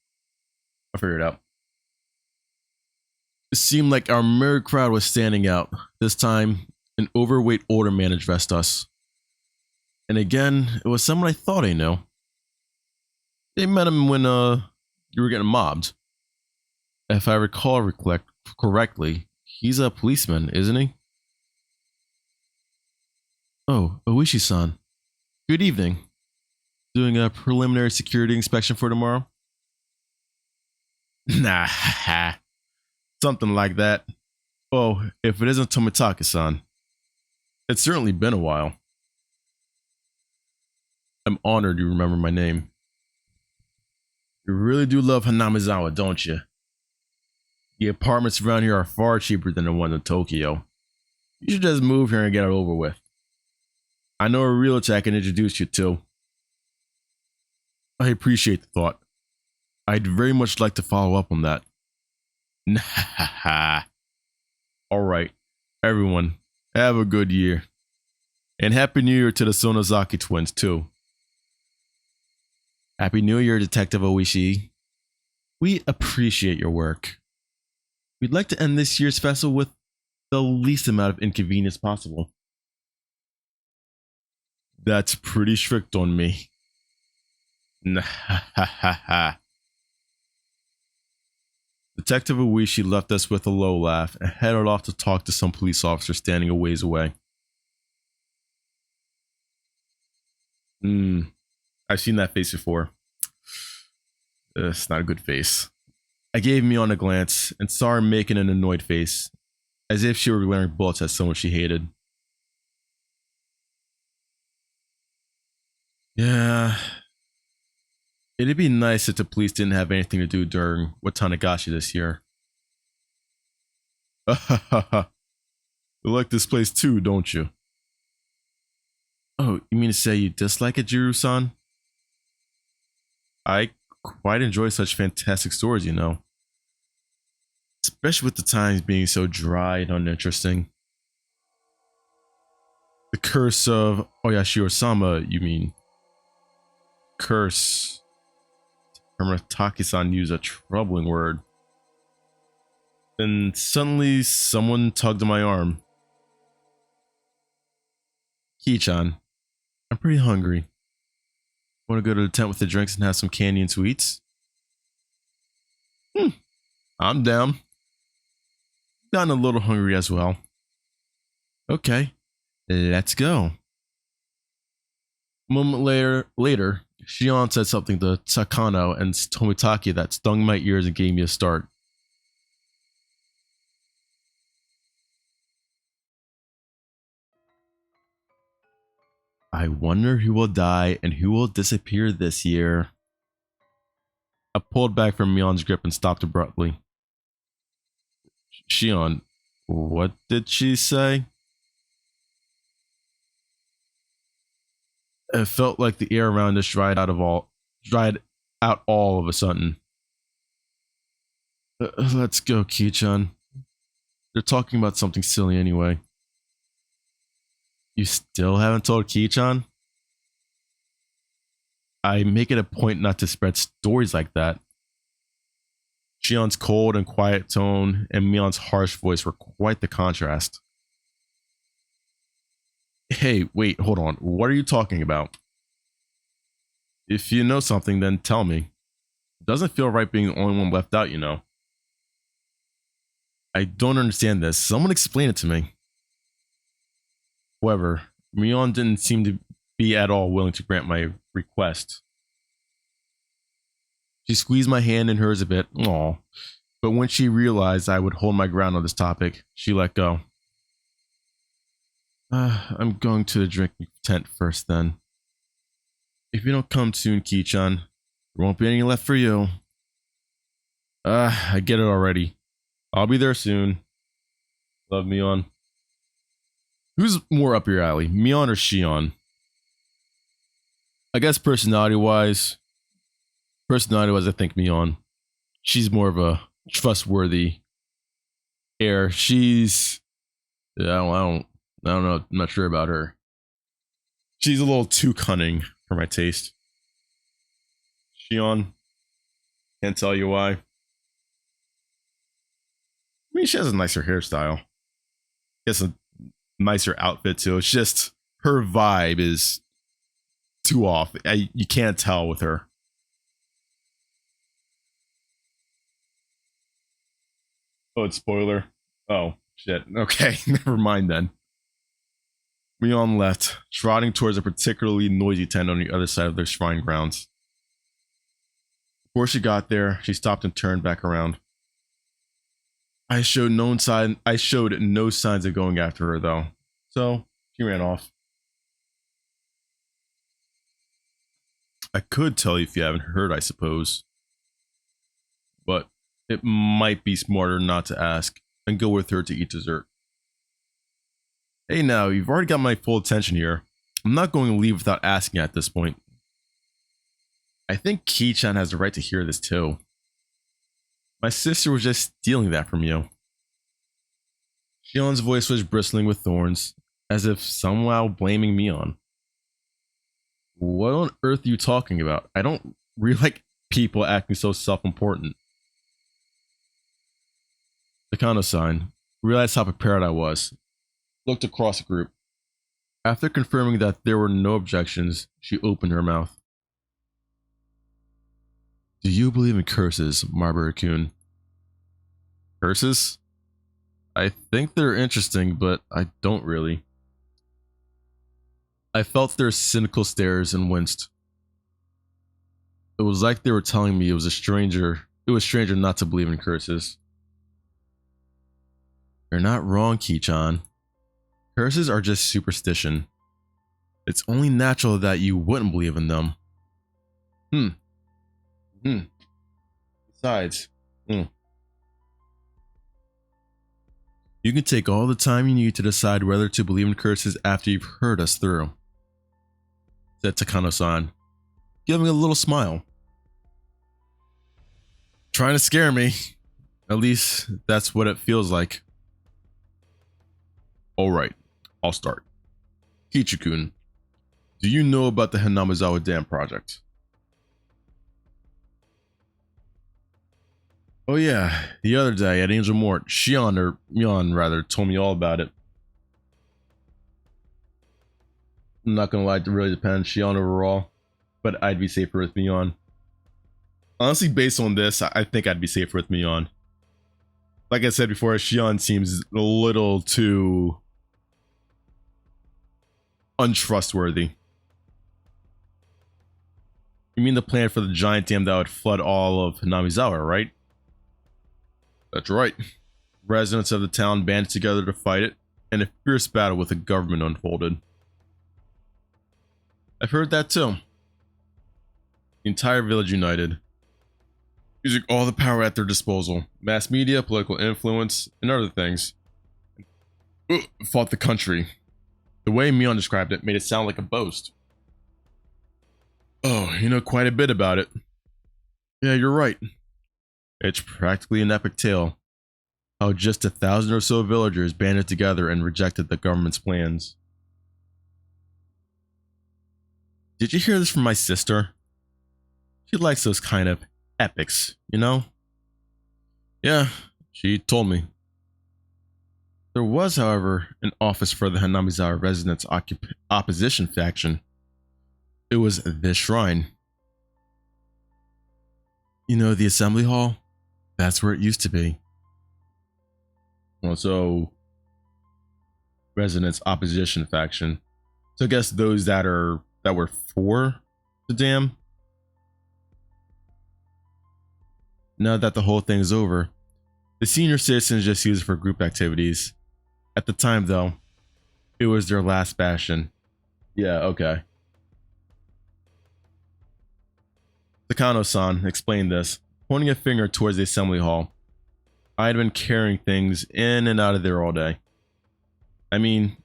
I'll figure it out. It seemed like our merry crowd was standing out. This time, an overweight older man addressed us. And again, it was someone I thought I knew. They met him when you were getting mobbed. If I recall correctly, he's a policeman, isn't he? Oh, Oishi-san. Good evening. Doing a preliminary security inspection for tomorrow? Nah, something like that. Oh, if it isn't Tomitake-san. It's certainly been a while. I'm honored you remember my name. You really do love Hanamizawa, don't you? The apartments around here are far cheaper than the ones in Tokyo. You should just move here and get it over with. I know a realtor I can introduce you to. I appreciate the thought. I'd very much like to follow up on that. Alright, everyone, have a good year. And Happy New Year to the Sonozaki twins, too. Happy New Year, Detective Oishi. We appreciate your work. We'd like to end this year's festival with the least amount of inconvenience possible. That's pretty strict on me. Detective Oishi left us with a low laugh and headed off to talk to some police officer standing a ways away. I've seen that face before. It's not a good face. I gave Mion a glance and saw her making an annoyed face, as if she were glaring bullets at someone she hated. Yeah. It'd be nice if the police didn't have anything to do during Watanagashi this year. You like this place too, don't you? Oh, you mean to say you dislike it, Jiru-san? I quite enjoy such fantastic stories, you know. Especially with the times being so dry and uninteresting. The curse of Oyashiro-sama, you mean? Curse. Hermataki-san used a troubling word. Then suddenly someone tugged at my arm. Kichan, I'm pretty hungry. Want to go to the tent with the drinks and have some candy and sweets? I'm down. Gotten a little hungry as well. Okay, let's go. A moment later, Shion said something to Takano and Tomitaki that stung my ears and gave me a start. I wonder who will die and who will disappear this year. I pulled back from Mion's grip and stopped abruptly. Shion, what did she say? It felt like the air around us dried out all of a sudden. Let's go, Kichan. They're talking about something silly anyway. You still haven't told Kichan? I make it a point not to spread stories like that. Shion's cold and quiet tone and Mion's harsh voice were quite the contrast. Hey, wait, hold on. What are you talking about? If you know something, then tell me. It doesn't feel right being the only one left out, you know. I don't understand this. Someone explain it to me. However, Mion didn't seem to be at all willing to grant my request. She squeezed my hand in hers a bit, but when she realized I would hold my ground on this topic, she let go. I'm going to the drinking tent first then. If you don't come soon, Kichan, there won't be any left for you. I get it already. I'll be there soon. Love, Mion. Who's more up your alley, Mion or Shion? I guess personality-wise, I think Mion. She's more of a trustworthy heir. She's, I don't know. I'm not sure about her. She's a little too cunning for my taste. Shion, can't tell you why. I mean, she has a nicer hairstyle. I guess a nicer outfit too. It's just her vibe is too off. You can't tell with her. Oh, it's spoiler. Oh, shit. Okay, never mind then. Mion left, trotting towards a particularly noisy tent on the other side of their shrine grounds. Before she got there, she stopped and turned back around. I showed no signs of going after her, though, so she ran off. I could tell you if you haven't heard, I suppose. It might be smarter not to ask and go with her to eat dessert. Hey now, you've already got my full attention here. I'm not going to leave without asking at this point. I think Ki-chan has the right to hear this too. My sister was just stealing that from you. Shion's voice was bristling with thorns, as if somehow blaming Mion. What on earth are you talking about? I don't really like people acting so self-important. Takano-san realized how prepared I was. Looked across the group. After confirming that there were no objections, she opened her mouth. Do you believe in curses, Marbury-kun? Curses? I think they're interesting, but I don't really. I felt their cynical stares and winced. It was like they were telling me it was stranger not to believe in curses. You're not wrong, Ki-chan. Curses are just superstition. It's only natural that you wouldn't believe in them. Besides, you can take all the time you need to decide whether to believe in curses after you've heard us through, said Takano-san, giving a little smile. Trying to scare me. At least that's what it feels like. Alright, I'll start. Kichi-kun, do you know about the Hinamizawa Dam project? Oh yeah, the other day at Angel Mort, Mion rather, told me all about it. I'm not gonna lie, it really depends. Shion overall, but I'd be safer with Mion. Honestly, based on this, I think I'd be safer with Mion. Like I said before, Shion seems a little too untrustworthy. You mean the plan for the giant dam that would flood all of Hinamizawa, right? That's right. Residents of the town banded together to fight it, and a fierce battle with the government unfolded. I've heard that too. The entire village united, using all the power at their disposal, mass media, political influence, and other things, fought the country. The way Mion described it made it sound like a boast. Oh, you know quite a bit about it. Yeah, you're right. It's practically an epic tale. How just 1,000 or so villagers banded together and rejected the government's plans. Did you hear this from my sister? She likes those kind of epics, you know? Yeah, she told me. There was, however, an office for the Hinamizawa residents' opposition faction. It was this shrine. You know, the assembly hall? That's where it used to be. Well, so residents' opposition faction. So I guess those that were for the dam. Now that the whole thing is over, the senior citizens just use it for group activities. At the time, though, it was their last bastion. Yeah, okay. Takano-san explained this, pointing a finger towards the assembly hall. I had been carrying things in and out of there all day. I mean,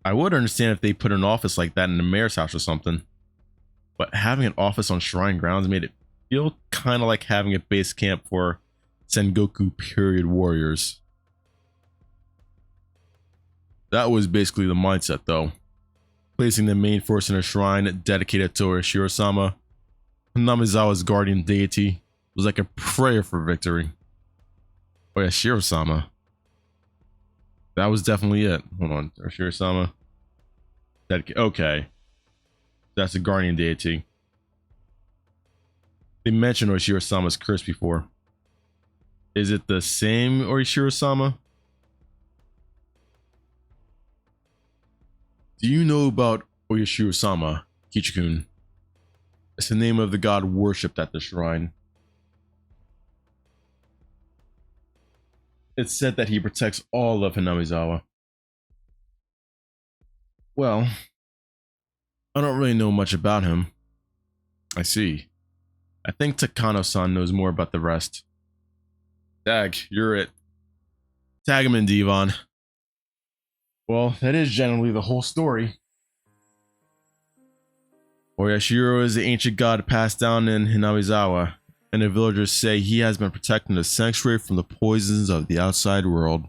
I would understand if they put an office like that in the mayor's house or something. But having an office on shrine grounds made it feel kind of like having a base camp for Sengoku period warriors. That was basically the mindset, though. Placing the main force in a shrine dedicated to Oshiro-sama, Hinamizawa's guardian deity, was like a prayer for victory. Oshiro-sama. That was definitely it. Hold on, Oshiro-sama. Okay. That's a guardian deity. They mentioned Oshiro-sama's curse before. Is it the same Oshiro-sama? Do you know about Oshiro-sama, Kichi-kun? It's the name of the god worshipped at the shrine. It's said that he protects all of Hinamizawa. Well, I don't really know much about him. I see. I think Takano-san knows more about the rest. Dag, you're it. Tag him in, Devon. Well, that is generally the whole story. Oyashiro is the ancient god passed down in Hinamizawa, and the villagers say he has been protecting the sanctuary from the poisons of the outside world.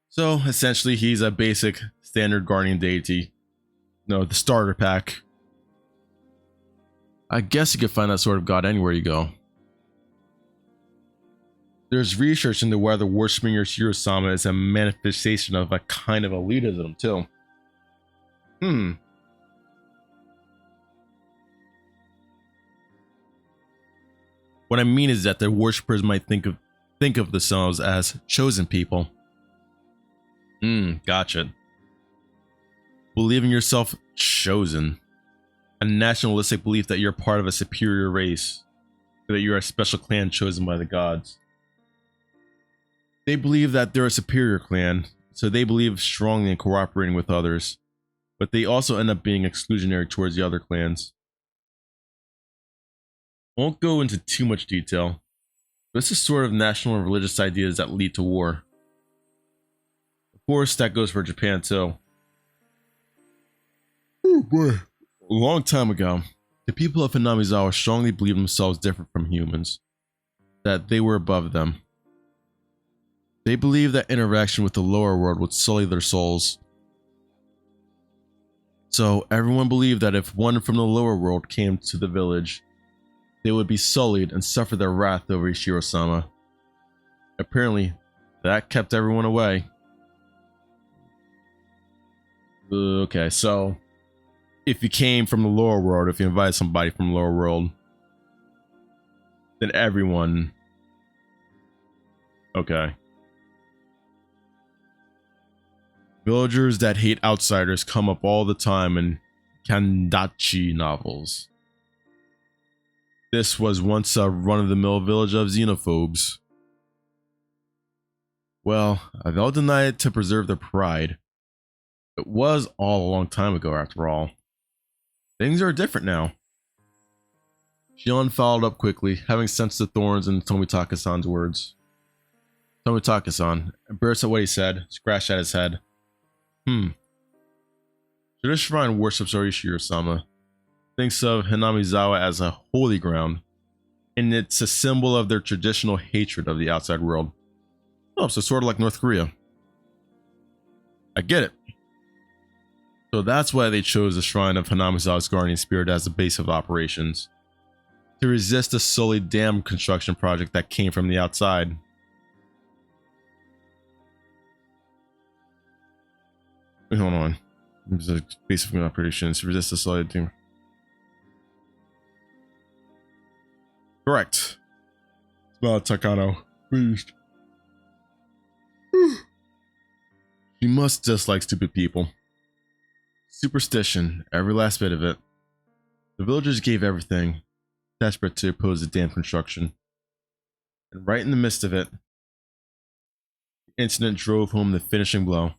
So, essentially, he's a basic standard guardian deity. No, the starter pack. I guess you could find that sort of god anywhere you go. There's research into whether worshipping your Shiro-sama is a manifestation of a kind of elitism, too. What I mean is that the worshippers might think of themselves as chosen people. Gotcha. Believing yourself chosen. A nationalistic belief that you're part of a superior race. Or that you're a special clan chosen by the gods. They believe that they're a superior clan, so they believe strongly in cooperating with others. But they also end up being exclusionary towards the other clans. I won't go into too much detail. This is sort of national and religious ideas that lead to war. Of course, that goes for Japan too. Oh boy. A long time ago, the people of Hinamizawa strongly believed themselves different from humans. That they were above them. They believed that interaction with the lower world would sully their souls. So everyone believed that if one from the lower world came to the village, they would be sullied and suffer their wrath over Ishiro-sama. Apparently, that kept everyone away. Okay, so if you came from the lower world, if you invited somebody from the lower world, then everyone... Okay. Villagers that hate outsiders come up all the time in Kandachi novels. This was once a run-of-the-mill village of xenophobes. Well, they'll deny it to preserve their pride. It was all a long time ago, after all. Things are different now. Shion followed up quickly, having sensed the thorns in Tomitaka-san's words. Tomitaka-san burst at what he said, scratched at his head. So this shrine worships Orishiro-sama, thinks of Hinamizawa as a holy ground, and it's a symbol of their traditional hatred of the outside world. Oh, so sort of like North Korea. I get it. So that's why they chose the shrine of Hinamizawa's guardian spirit as the base of operations. To resist the Sully Dam construction project that came from the outside. Wait, hold on. There's a base of operations to resist the Sully Dam. Correct. It's about Takano. Beast. She must dislike stupid people. Superstition, every last bit of it. The villagers gave everything, desperate to oppose the dam construction. And right in the midst of it, the incident drove home the finishing blow.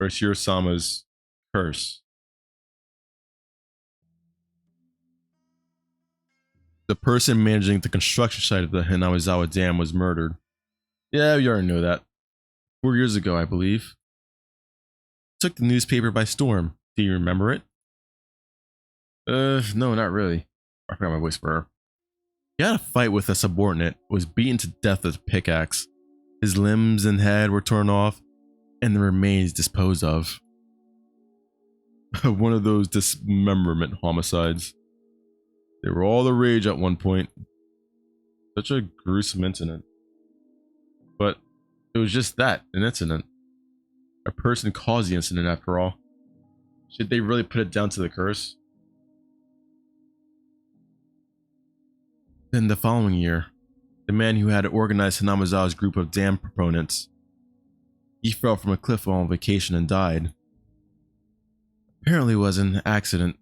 Orishiro-sama's curse. The person managing the construction site of the Hinamizawa Dam was murdered. Yeah, we already know that. 4 years ago, I believe. Took the newspaper by storm. Do you remember it? No, not really. I forgot my whisperer. He had a fight with a subordinate, was beaten to death with a pickaxe. His limbs and head were torn off, and the remains disposed of. One of those dismemberment homicides. They were all the rage at one point. Such a gruesome incident. But it was just that, an incident. A person caused the incident after all. Should they really put it down to the curse? Then the following year, the man who had organized Hinamizawa's group of dam proponents, he fell from a cliff while on vacation and died. Apparently it was an accident.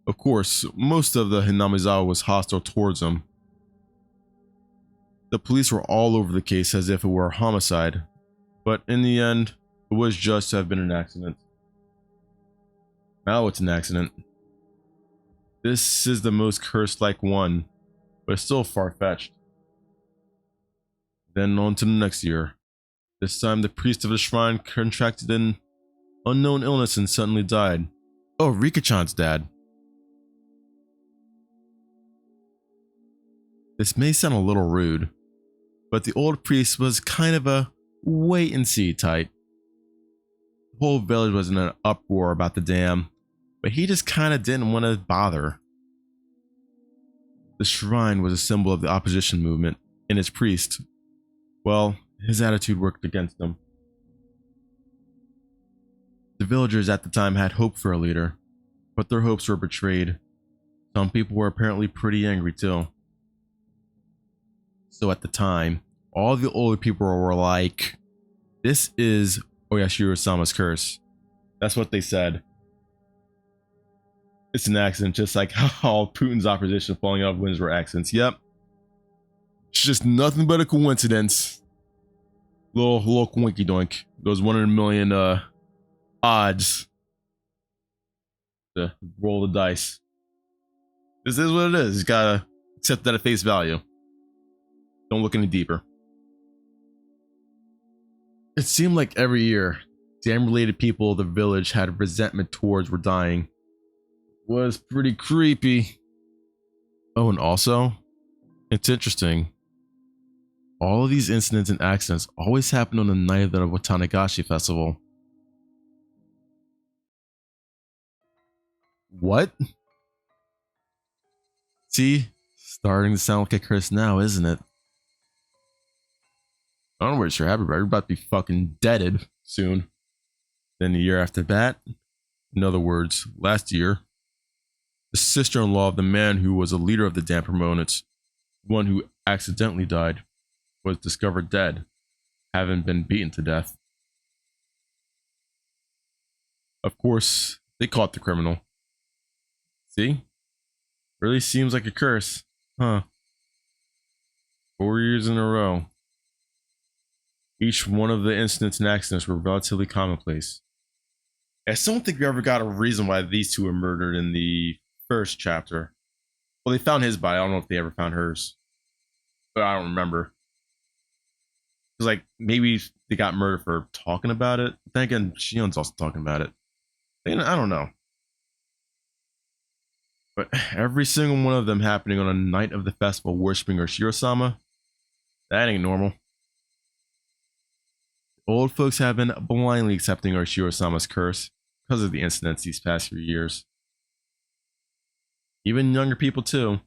Of course, most of the Hinamizawa was hostile towards him. The police were all over the case as if it were a homicide, but in the end, it was judged to have been an accident. Now it's an accident. This is the most cursed-like one, but it's still far-fetched. Then on to the next year. This time the priest of the shrine contracted an unknown illness and suddenly died. Oh, Rika-chan's dad. This may sound a little rude, but the old priest was kind of a wait-and-see type. The whole village was in an uproar about the dam, but he just kind of didn't want to bother. The shrine was a symbol of the opposition movement, and its priest, well, his attitude worked against him. The villagers at the time had hope for a leader, but their hopes were betrayed. Some people were apparently pretty angry too. So at the time, all the older people were like, this is Oyashiro-sama's curse. That's what they said. It's an accident, just like how all Putin's opposition falling out of winds were accidents. Yep. It's just nothing but a coincidence. Little winky doink. Those 1 in a million odds to roll the dice. This is what it is. You gotta accept that at face value. Don't look any deeper. It seemed like every year, dam-related people of the village had resentment towards were dying. It was pretty creepy. Oh, and also, it's interesting. All of these incidents and accidents always happen on the night of the Watanagashi festival. What? See? Starting to sound like a curse now, isn't it? I don't know what you're happy about. You're about to be fucking deaded soon. Then the year after that, in other words, last year, the sister-in-law of the man who was a leader of the dam proponents, the one who accidentally died, was discovered dead, having been beaten to death. Of course, they caught the criminal. See? Really seems like a curse, huh? 4 years in a row. Each one of the incidents and accidents were relatively commonplace. I still don't think we ever got a reason why these two were murdered in the first chapter. Well, they found his body. I don't know if they ever found hers. But I don't remember. It's like, maybe they got murdered for talking about it. Then again, Shion's also talking about it. I don't know. But every single one of them happening on a night of the festival worshipping Oshiro-sama, that ain't normal. Old folks have been blindly accepting Oshiro-sama's curse because of the incidents these past few years. Even younger people too.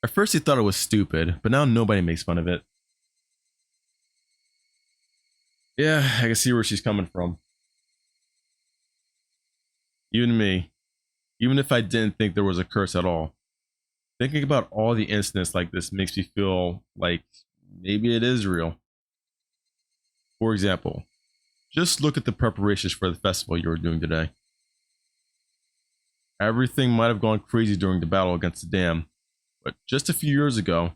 At first they thought it was stupid, but now nobody makes fun of it. Yeah, I can see where she's coming from. Even me. Even if I didn't think there was a curse at all. Thinking about all the incidents like this makes me feel like maybe it is real. For example, just look at the preparations for the festival you were doing today. Everything might have gone crazy during the battle against the dam, but just a few years ago,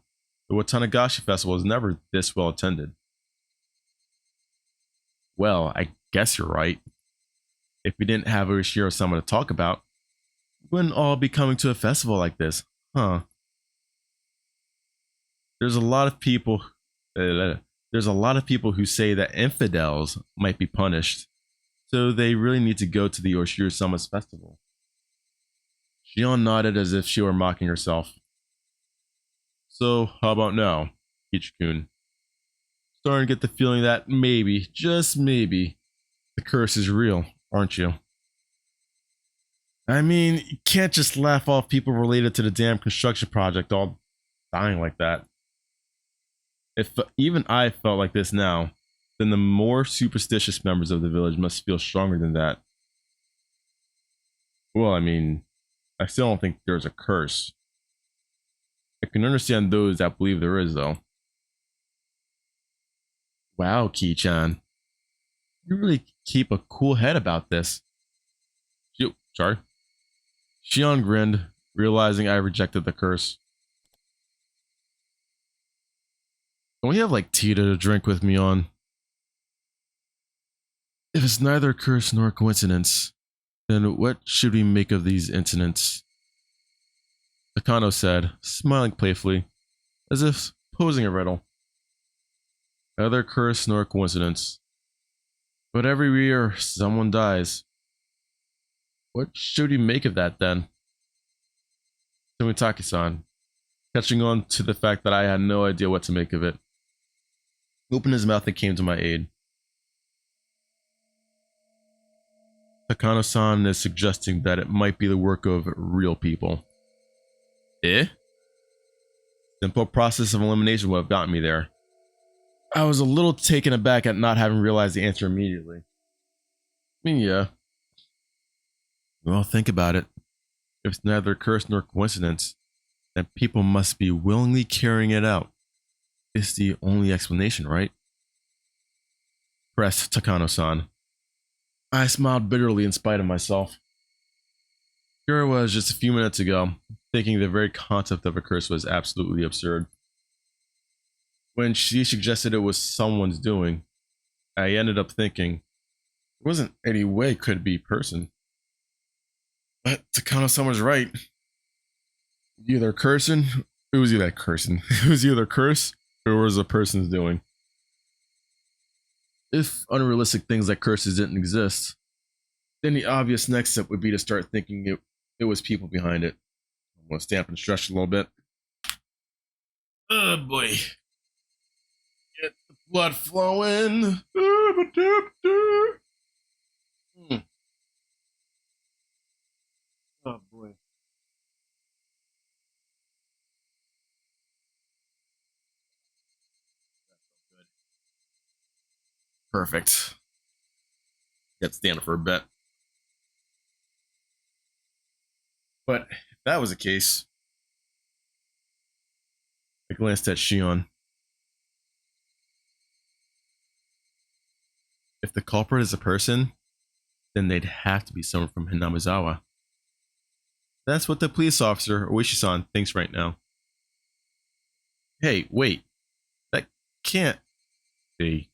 the Watanagashi festival was never this well attended. Well, I guess you're right. If we didn't have Oshiro-sama to talk about, we wouldn't all be coming to a festival like this, huh? There's a lot of people who say that infidels might be punished, so they really need to go to the Oshiro-sama's festival. Shion nodded as if she were mocking herself. So, how about now, Ichikun? Starting to get the feeling that maybe, just maybe, the curse is real, aren't you? I mean, you can't just laugh off people related to the damn construction project all dying like that. If even I felt like this now, then the more superstitious members of the village must feel stronger than that. Well, I mean, I still don't think there's a curse. I can understand those that believe there is, though. Wow, Ki-chan. You really keep a cool head about this. Sorry. Shion grinned, realizing I rejected the curse. Can we have like tea to drink with me on? If it's neither a curse nor a coincidence, then what should we make of these incidents? Takano said, smiling playfully, as if posing a riddle. Neither curse nor coincidence. But every year, someone dies. What should we make of that then? Sumitaki-san, catching on to the fact that I had no idea what to make of it, opened his mouth and came to my aid. Takano-san is suggesting that it might be the work of real people. Eh? Simple process of elimination would have gotten me there. I was a little taken aback at not having realized the answer immediately. I mean, yeah. Well, think about it. If it's neither curse nor coincidence, then people must be willingly carrying it out. It's the only explanation, right? Pressed Takano-san. I smiled bitterly in spite of myself. Here I was just a few minutes ago, thinking the very concept of a curse was absolutely absurd. When she suggested it was someone's doing, I ended up thinking, there wasn't any way it could be a person. But Takano-san was right. Either cursing, it was either cursing. It was either curse or it was a person's doing. If unrealistic things like curses didn't exist, then the obvious next step would be to start thinking it was people behind it. I'm gonna stamp and stretch a little bit. Oh boy. Get the blood flowing. Oh boy. Perfect. Get stand for a bit. But if that was the case, I glanced at Shion. If the culprit is a person, then they'd have to be someone from Hinamizawa. That's what the police officer, Oishi-san, thinks right now. Hey, wait. That can't be.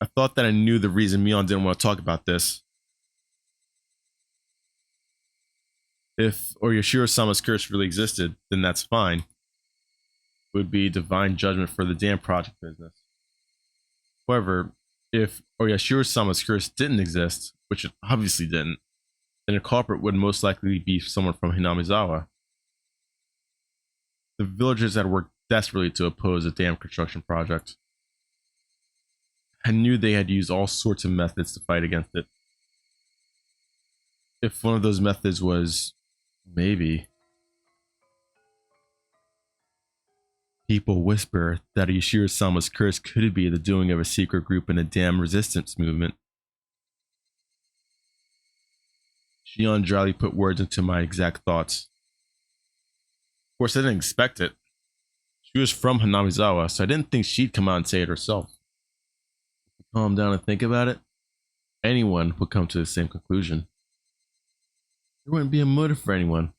I thought that I knew the reason Mion didn't want to talk about this. If Oyashiro-sama's curse really existed, then that's fine. It would be divine judgment for the damn project business. However, if Oyashiro-sama's curse didn't exist, which it obviously didn't, then the culprit would most likely be someone from Hinamizawa. The villagers had worked desperately to oppose the dam construction project. I knew they had used all sorts of methods to fight against it. If one of those methods was, maybe, people whisper that Oyashiro-sama's curse could be the doing of a secret group in a dam resistance movement. Shion dryly put words into my exact thoughts. Of course, I didn't expect it. She was from Hinamizawa, so I didn't think she'd come out and say it herself. If you calm down and think about it, anyone would come to the same conclusion. There wouldn't be a motive for anyone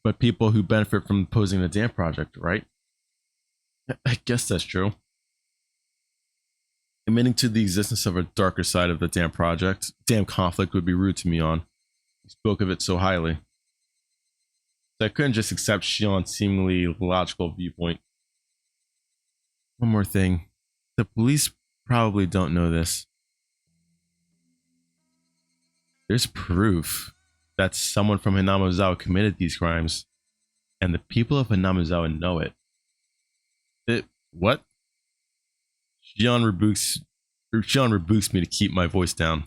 but people who benefit from opposing the dam project, right? I guess that's true. Admitting to the existence of a darker side of the dam project, dam conflict would be rude to Mion. He spoke of it so highly. So I couldn't just accept Shion's seemingly logical viewpoint. One more thing. The police probably don't know this. There's proof that someone from Hinamizawa committed these crimes, and the people of Hinamizawa know it. What? Shion rebukes me to keep my voice down.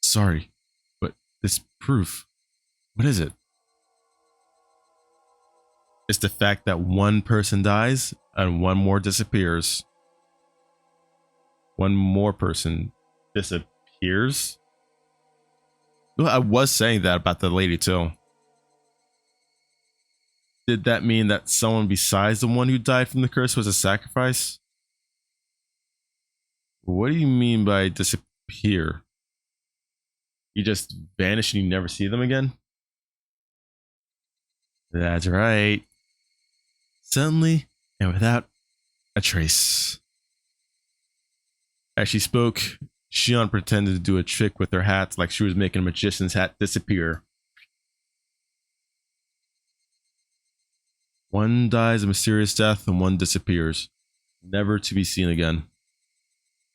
Sorry, but this proof, what is it? It's the fact that one person dies and one more disappears. One more person disappears? Well, I was saying that about the lady too. Did that mean that someone besides the one who died from the curse was a sacrifice? What do you mean by disappear? You just vanish and you never see them again? That's right. Suddenly and without a trace. As she spoke, Shion pretended to do a trick with her hat like she was making a magician's hat disappear. One dies a mysterious death and one disappears, never to be seen again.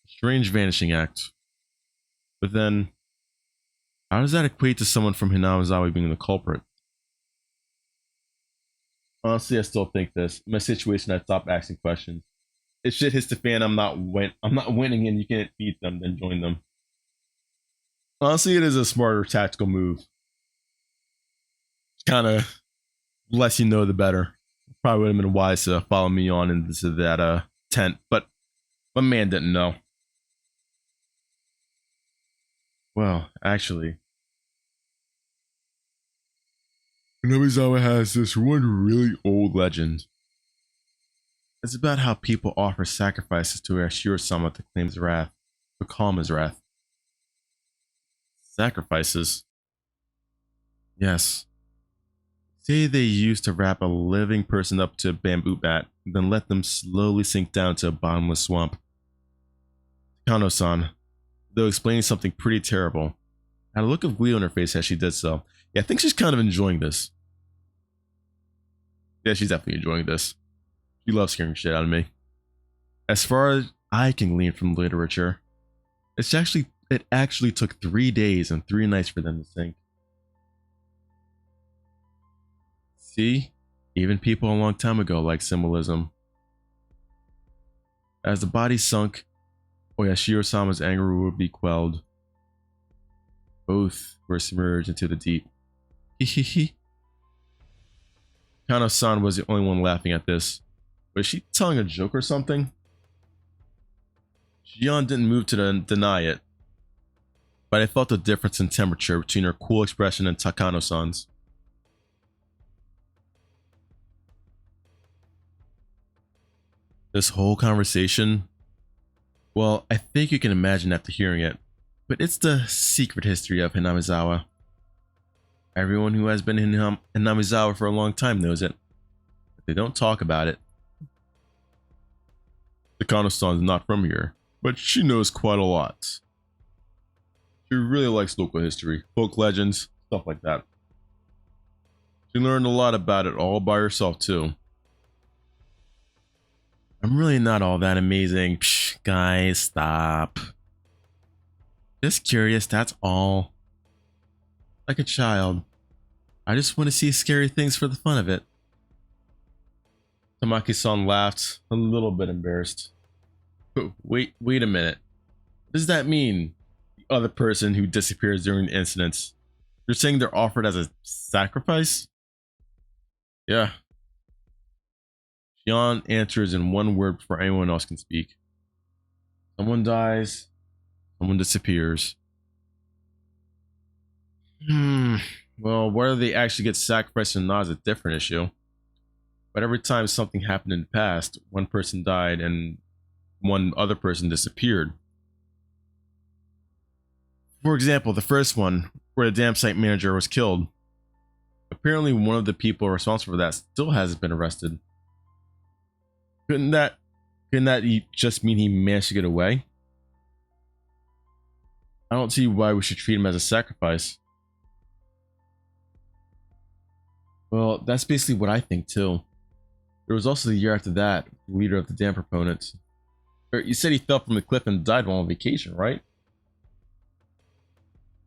Strange vanishing act. But then, how does that equate to someone from Hinamizawa being the culprit? Honestly, I still think this. In my situation, I stopped asking questions. If shit hits the fan, I'm not winning, and you can't beat them, then join them. Honestly, it is a smarter tactical move. Kind of less you know, the better. Probably would have been wise to follow me on into that tent, but my man didn't know. Well, actually, Hinamizawa has this one really old legend. It's about how people offer sacrifices to Ashura-sama to claim his wrath, to calm his wrath. Sacrifices? Yes. Say they used to wrap a living person up to a bamboo bat, then let them slowly sink down to a bottomless swamp. Kano-san, though explaining something pretty terrible, had a look of glee on her face as she did so. Yeah, I think she's kind of enjoying this. Yeah, she's definitely enjoying this. She loves scaring shit out of me. As far as I can glean from literature, it actually took 3 days and 3 nights for them to sink. See? Even people a long time ago liked symbolism. As the body sunk, Oyashiro-sama's anger would be quelled. Both were submerged into the deep. Hehehe. Kano-san was the only one laughing at this. Was she telling a joke or something? Shion didn't move to deny it, but I felt a difference in temperature between her cool expression and Takano-san's. This whole conversation, well, I think you can imagine after hearing it, but it's the secret history of Hinamizawa. Everyone who has been in Hinamizawa for a long time knows it, but they don't talk about it. Takano-san is not from here, but she knows quite a lot. She really likes local history, folk legends, stuff like that. She learned a lot about it all by herself too. I'm really not all that amazing. Psh, guys, stop. Just curious, that's all. Like a child. I just want to see scary things for the fun of it. Tamaki-san laughed, a little bit embarrassed. Wait a minute. What does that mean? The other person who disappears during the incidents. You're saying they're offered as a sacrifice? Yeah. Shion answers in one word before anyone else can speak. Someone dies. Someone disappears. Well, whether they actually get sacrificed or not is a different issue. But every time something happened in the past, one person died and one other person disappeared. For example, the first one, where the dam site manager was killed. Apparently one of the people responsible for that still hasn't been arrested. Couldn't that just mean he managed to get away? I don't see why we should treat him as a sacrifice. Well, that's basically what I think too. There was also the year after that, the leader of the dam proponents. You said he fell from the cliff and died while on vacation, right?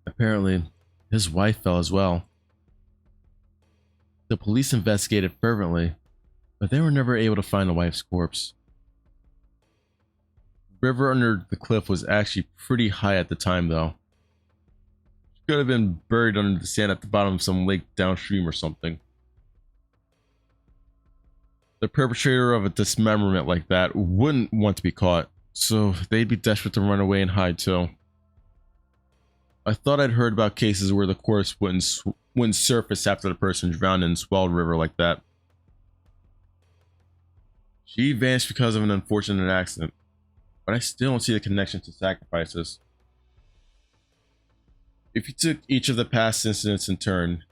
Apparently, his wife fell as well. The police investigated fervently, but they were never able to find the wife's corpse. The river under the cliff was actually pretty high at the time, though. She could have been buried under the sand at the bottom of some lake downstream or something. The perpetrator of a dismemberment like that wouldn't want to be caught, so they'd be desperate to run away and hide too. I thought I'd heard about cases where the corpse wouldn't surface after the person drowned in a swelled river like that. She vanished because of an unfortunate accident, but I still don't see the connection to sacrifices. If you took each of the past incidents in turn,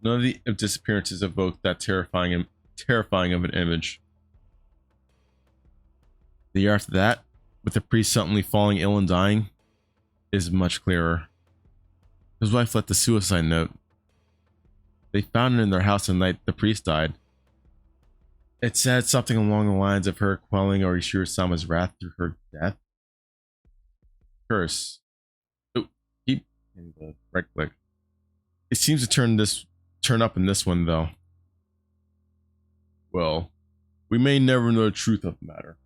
none of the disappearances evoked that terrifying of an image. The year after that, with the priest suddenly falling ill and dying, is much clearer. His wife left a suicide note. They found it in their house the night the priest died. It said something along the lines of her quelling Orishiro-sama's wrath through her death. Curse. Oh, keep hitting the right click. It seems to turn up in this one though. Well, we may never know the truth of the matter.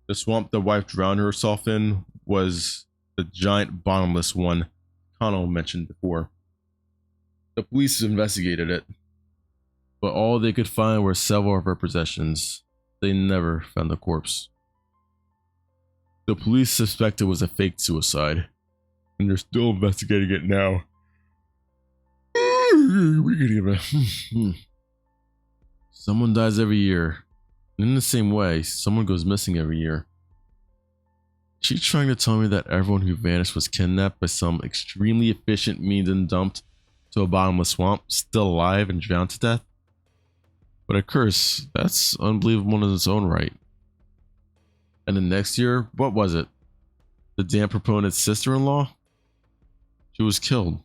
The swamp the wife drowned herself in was the giant bottomless one Kano mentioned before. The police investigated it, but all they could find were several of her possessions. They never found the corpse. The police suspect it was a fake suicide, and they're still investigating it now. Someone dies every year. And in the same way, someone goes missing every year. Is she trying to tell me that everyone who vanished was kidnapped by some extremely efficient means and dumped to a bottomless swamp, still alive and drowned to death? But a curse, that's unbelievable in its own right. And then next year, what was it? The damn proponent's sister-in-law? She was killed.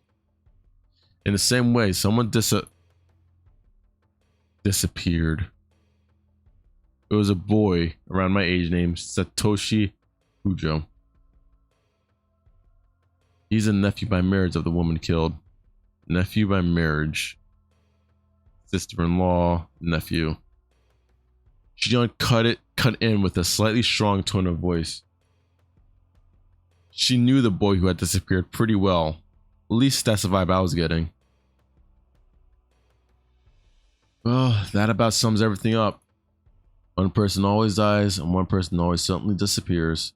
In the same way, someone disappeared. It was a boy around my age named Satoshi Kujo. He's a nephew by marriage of the woman killed. Nephew by marriage. Sister-in-law, nephew. Shion cut in with a slightly strong tone of voice. She knew the boy who had disappeared pretty well. At least that's the vibe I was getting. Well, that about sums everything up. One person always dies, and one person always suddenly disappears.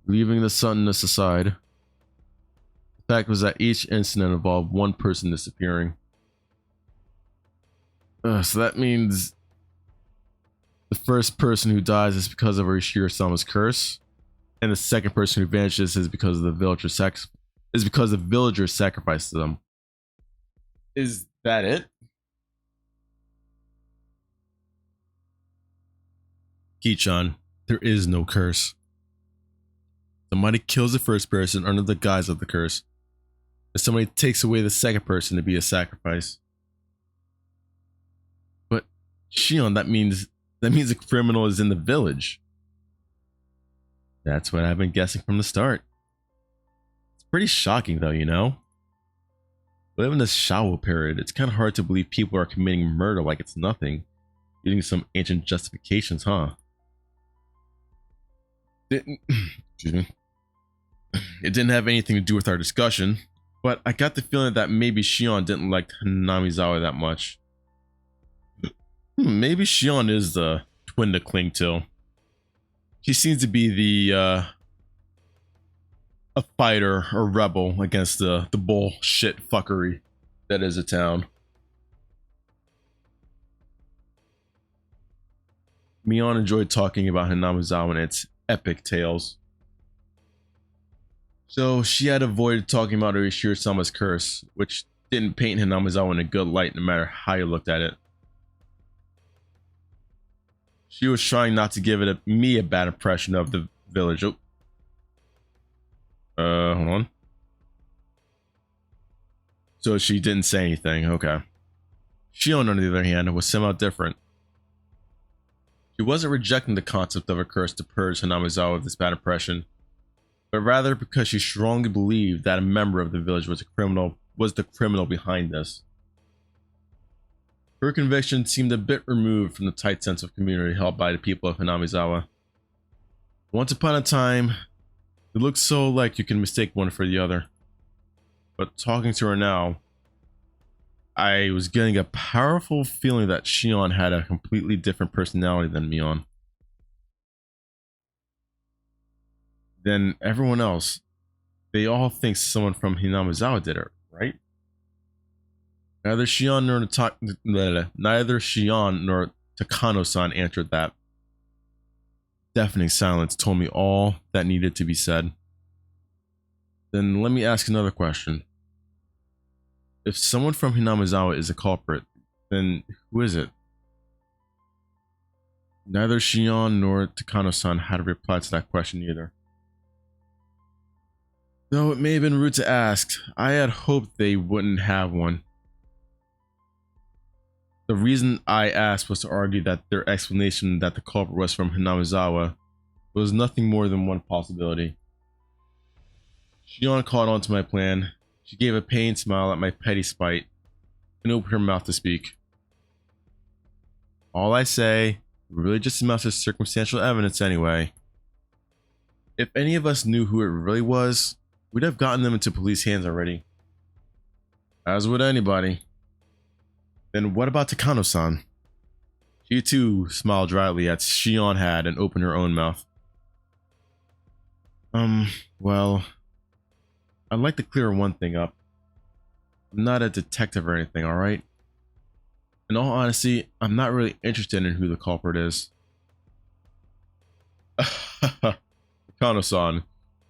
Leaving the suddenness aside, the fact was that each incident involved one person disappearing. So that means the first person who dies is because of Orishiro-sama's curse, and the second person who vanishes is because of the villagers sacrificed to them. Is that it? Kichan, there is no curse. Somebody kills the first person under the guise of the curse, and somebody takes away the second person to be a sacrifice. But Shion, that means the criminal is in the village. That's what I've been guessing from the start. It's pretty shocking though, you know? We live in this Shawo period. It's kind of hard to believe people are committing murder like it's nothing, using some ancient justifications, huh? Excuse me. It didn't have anything to do with our discussion, but I got the feeling that maybe Shion didn't like Hanamizawa that much. Maybe Shion is the twin to cling to. He seems to be a fighter or rebel against the bullshit fuckery that is a town. Mion enjoyed talking about Hanamizawa and its epic tales. So she had avoided talking about Orishiro-sama's curse, which didn't paint Hanamizawa in a good light no matter how you looked at it. She was trying not to give me a bad impression of the village. Oh. Hold on. So she didn't say anything, okay. Shion, on the other hand, was somehow different. She wasn't rejecting the concept of a curse to purge Hanamizawa of this bad impression, but rather because she strongly believed that a member of the village was the criminal behind this. Her conviction seemed a bit removed from the tight sense of community held by the people of Hanamizawa. Once upon a time, it looked so like you can mistake one for the other. But talking to her now, I was getting a powerful feeling that Shion had a completely different personality than Mion. Than everyone else. They all think someone from Hanamizawa did it, right? Neither Shion nor Takano-san answered that. Deafening silence told me all that needed to be said. Then let me ask another question. If someone from Hanamizawa is a culprit, then who is it? Neither Shion nor Takano-san had a reply to that question either. Though it may have been rude to ask, I had hoped they wouldn't have one. The reason I asked was to argue that their explanation that the culprit was from Hinamizawa was nothing more than one possibility. Shion caught on to my plan. She gave a pained smile at my petty spite and opened her mouth to speak. All I say really just amounts to circumstantial evidence anyway. If any of us knew who it really was, we'd have gotten them into police hands already. As would anybody. Then what about Takano-san? She too smiled dryly as Shion had and opened her own mouth. Well, I'd like to clear one thing up. I'm not a detective or anything, alright? In all honesty, I'm not really interested in who the culprit is. Takano-san,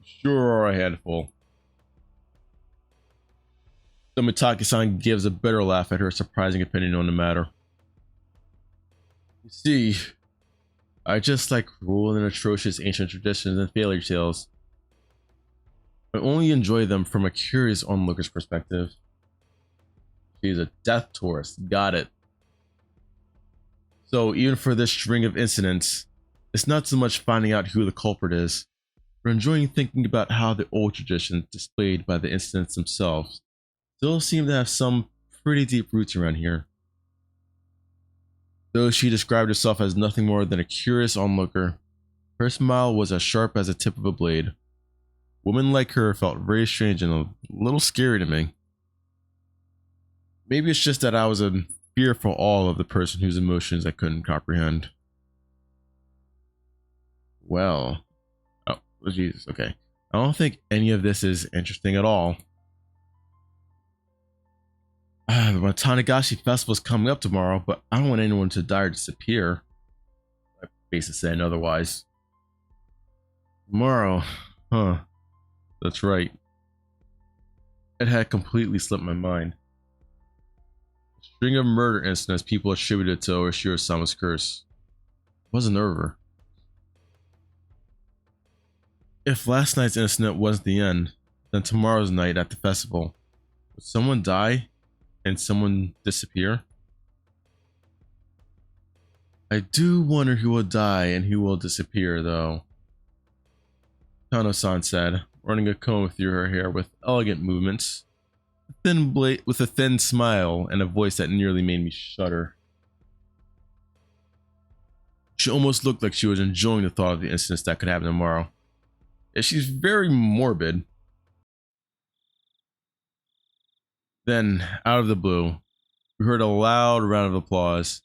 sure are a handful. So Mitake-san gives a bitter laugh at her surprising opinion on the matter. You see, I just like cruel and atrocious ancient traditions and fairy tales. I only enjoy them from a curious onlooker's perspective. She's a death tourist, got it. So even for this string of incidents, it's not so much finding out who the culprit is, but enjoying thinking about how the old traditions displayed by the incidents themselves still seem to have some pretty deep roots around here. Though she described herself as nothing more than a curious onlooker, her smile was as sharp as the tip of a blade. Women like her felt very strange and a little scary to me. Maybe it's just that I was in fearful awe of the person whose emotions I couldn't comprehend. Well, oh Jesus, okay. I don't think any of this is interesting at all. The Watanagashi Festival is coming up tomorrow, but I don't want anyone to die or disappear. My face is saying otherwise. Tomorrow, huh? That's right. It had completely slipped my mind. A string of murder incidents people attributed to Oshiro-sama's curse wasn't over. If last night's incident wasn't the end, then tomorrow's night at the festival, would someone die and someone disappear? I do wonder who will die and who will disappear, though. Kano-san said, running a comb through her hair with elegant movements, with a thin smile and a voice that nearly made me shudder. She almost looked like she was enjoying the thought of the incidents that could happen tomorrow. Yeah, she's very morbid. Then, out of the blue, we heard a loud round of applause.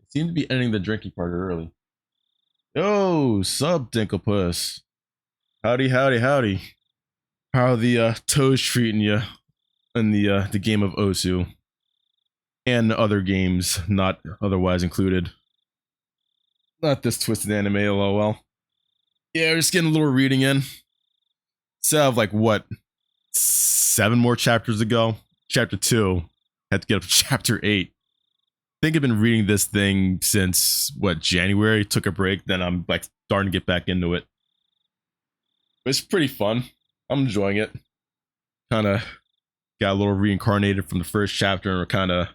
It seemed to be ending the drinking part early. Yo, sup, Dinklepuss? Howdy, howdy, howdy. How are the toes treating you in the game of Osu? And other games not otherwise included. Not this twisted anime, lol. Yeah, we're just getting a little reading in. So, like, what? 7 more chapters ago? Chapter 2. Had to get up to chapter 8. I think I've been reading this thing since, what, January? Took a break, then I'm, like, starting to get back into it. It's pretty fun. I'm enjoying it. Kind of got a little reincarnated from the first chapter and we're kind of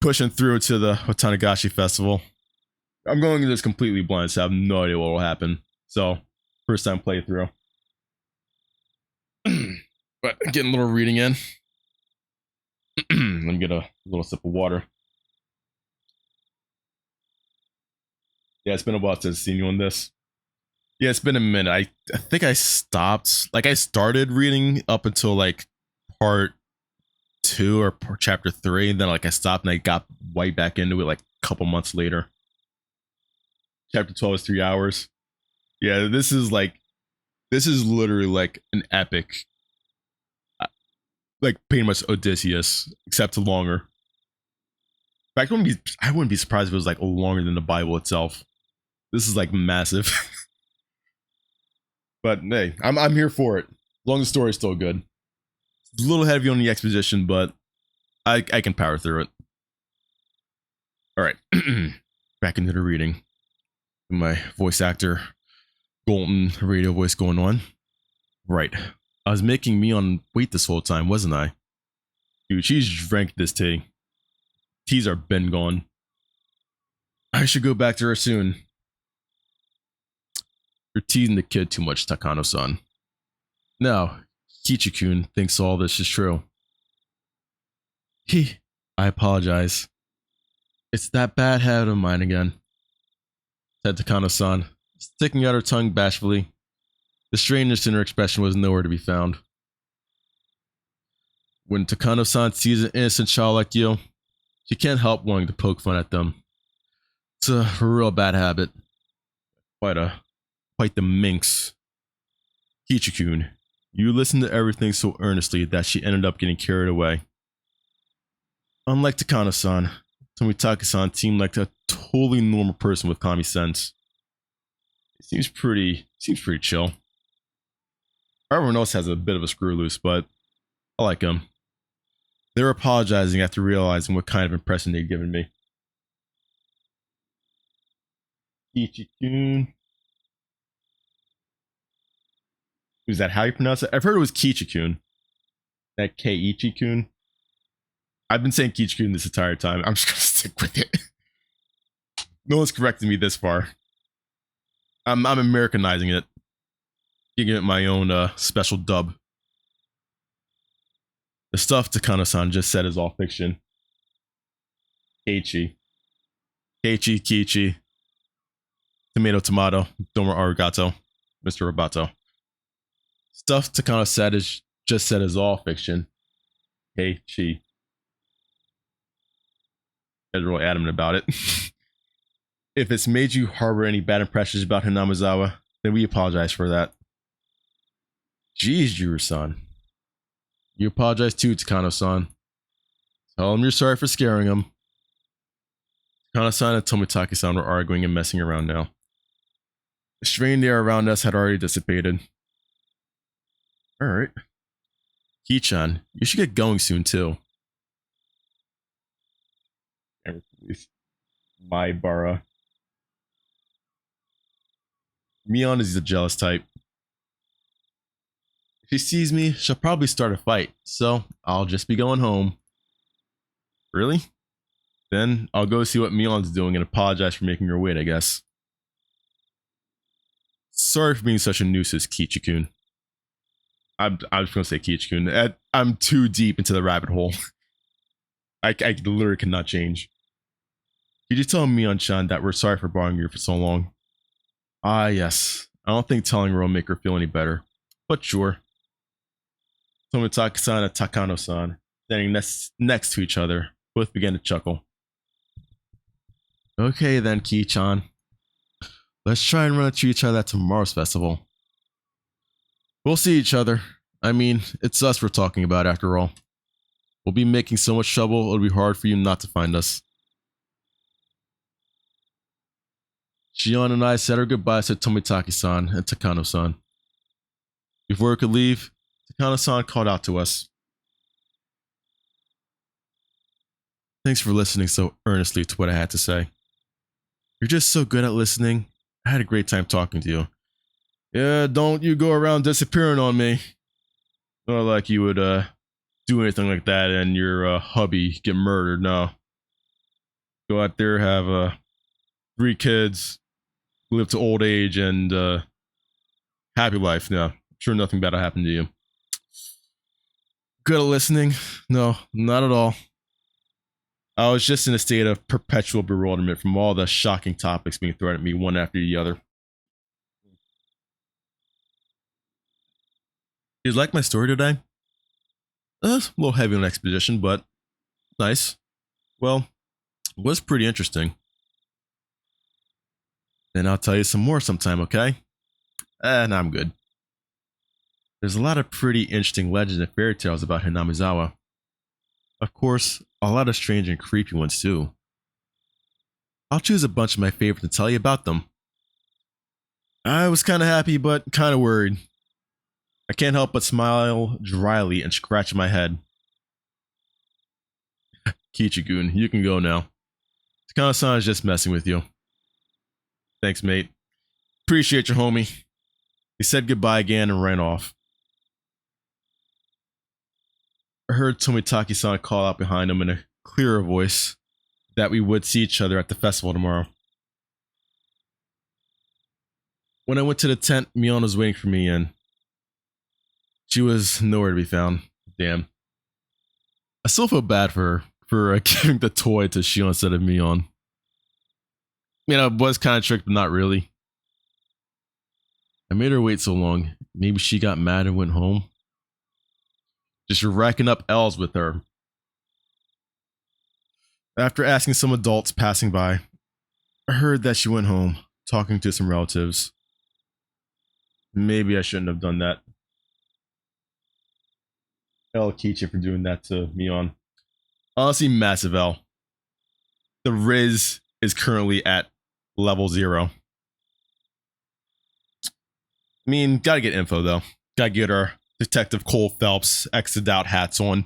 pushing through to the Watanagashi Festival. I'm going into this completely blind, so I have no idea what will happen. So, first time playthrough. But getting a little reading in. Let me get a little sip of water. Yeah, it's been a while since I've seen you on this. Yeah, it's been a minute. I think I stopped. Like, I started reading up until, like, part 2 or chapter 3. And then, like, I stopped and I got right back into it, like, a couple months later. Chapter 12 is 3 hours. Yeah, this is literally, like, an epic. Like, pretty much Odysseus, except longer. In fact, I wouldn't be surprised if it was, like, longer than the Bible itself. This is, like, massive. But hey, I'm here for it. As long as the story's still good. It's a little heavy on the exposition, but I can power through it. Alright. Back into the reading. My voice actor golden radio voice going on. Right. I was making me on wait this whole time, wasn't I? Dude, she's drank this tea. teas are been gone. I should go back to her soon. You're teasing the kid too much, Takano-san. Now, Kichi-kun thinks all this is true. I apologize. It's that bad habit of mine again, said Takano-san, sticking out her tongue bashfully. The strangeness in her expression was nowhere to be found. When Takano-san sees an innocent child like you, she can't help wanting to poke fun at them. It's a real bad habit. Quite the minx. Kichi-kun, you listened to everything so earnestly that she ended up getting carried away. Unlike Takano-san, Tomitaki-san seemed like a totally normal person with common sense. It seems pretty chill. Everyone else has a bit of a screw loose, but I like him. They were apologizing after realizing what kind of impression they'd given me. Kichi-kun. Is that how you pronounce it? I've heard it was Kichi-kun. That Keiichi-kun. I've been saying Kichi-kun this entire time. I'm just gonna stick with it. No one's corrected me this far. I'm Americanizing it. Giving it my own special dub. The stuff Takano-san just said is all fiction. Keiichi. Kichi. Tomato. Domo arigato. Mr. Roboto. Stuff Takano said is all fiction. Keiichi. I was really adamant about it. If it's made you harbor any bad impressions about Hinamizawa, then we apologize for that. Jeez, Jiro-san. You apologize too, Takano-san. Tell him you're sorry for scaring him. Takano-san and Tomitaki-san were arguing and messing around now. The strained air around us had already dissipated. Alright. Kichan, you should get going soon too. My Bara. Mion is the jealous type. If she sees me, she'll probably start a fight, so I'll just be going home. Really? Then I'll go see what Mion's doing and apologize for making her wait, I guess. Sorry for being such a nuisance, Kichi-kun. I was gonna say Kichi-kun. I'm too deep into the rabbit hole. I literally cannot change. Could you tell Mion-chan that we're sorry for bothering you for so long? Ah, yes. I don't think telling her will make her feel any better. But sure. Tomitaki-san and Takano-san, standing next to each other, both began to chuckle. Okay then, Ki-chan. Let's try and run into each other at tomorrow's festival. We'll see each other. I mean, it's us we're talking about after all. We'll be making so much trouble, it'll be hard for you not to find us. Shion and I said our goodbyes to Tomitaki-san and Takano-san. Before we could leave, Takano-san called out to us. Thanks for listening so earnestly to what I had to say. You're just so good at listening. I had a great time talking to you. Yeah, don't you go around disappearing on me. Not like you would do anything like that and your hubby get murdered, no. Go out there, have 3 kids, live to old age, and happy life. No, I'm sure nothing bad will happen to you. Good at listening? No, not at all. I was just in a state of perpetual bewilderment from all the shocking topics being thrown at me one after the other. Did you like my story today? A little heavy on exposition, but nice. Well, it was pretty interesting. Then I'll tell you some more sometime, okay? No, I'm good. There's a lot of pretty interesting legends and fairy tales about Hinamizawa. Of course, a lot of strange and creepy ones too. I'll choose a bunch of my favorites and tell you about them. I was kind of happy, but kind of worried. I can't help but smile dryly and scratch my head. Kichi-kun, you can go now. Takano-san is just messing with you. Thanks, mate. Appreciate you, homie. He said goodbye again and ran off. I heard Tomitaki-san call out behind him in a clearer voice. that we would see each other at the festival tomorrow. When I went to the tent, Mion was waiting for me, and she was nowhere to be found. Damn. I still feel bad for her for giving the toy to Shion instead of Mion. You know, it was kind of tricked, but not really. I made her wait so long. Maybe she got mad and went home. Just racking up L's with her. After asking some adults passing by, I heard that she went home, talking to some relatives. Maybe I shouldn't have done that. L Kichi for doing that to Mion. Honestly, massive L. The Riz is currently at level 0. I mean, gotta get info though. Gotta get our Detective Cole Phelps exited out hats on.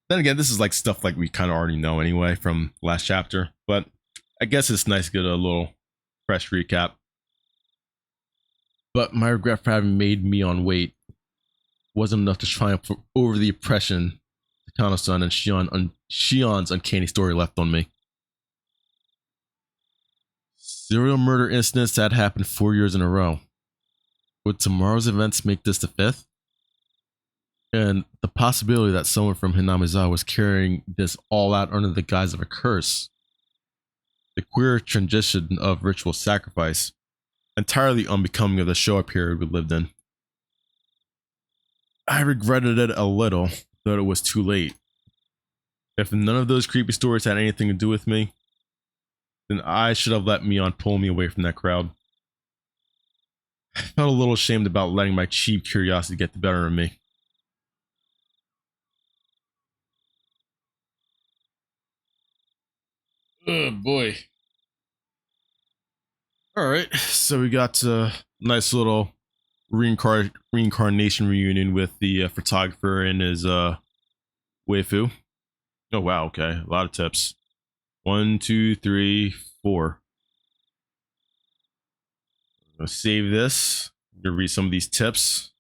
Then again, this is like stuff like we kind of already know anyway from last chapter, but I guess it's nice to get a little fresh recap. But my regret for having made Mion wait wasn't enough to triumph over the oppression Takano-san and Shion's uncanny story left on me. Serial murder incidents that happened 4 years in a row. Would tomorrow's events make this the 5th? And the possibility that someone from Hinamizawa was carrying this all out under the guise of a curse. The queer transition of ritual sacrifice, entirely unbecoming of the Showa period we lived in. I regretted it a little, though it was too late. If none of those creepy stories had anything to do with me, then I should have let Mion pull me away from that crowd. I felt a little ashamed about letting my cheap curiosity get the better of me. Oh boy. Alright, so we got a nice little reincarnation reunion with the photographer and his waifu. Oh wow, okay, a lot of tips. 1, 2, 3, 4. I'm gonna save this. I'm gonna read some of these tips.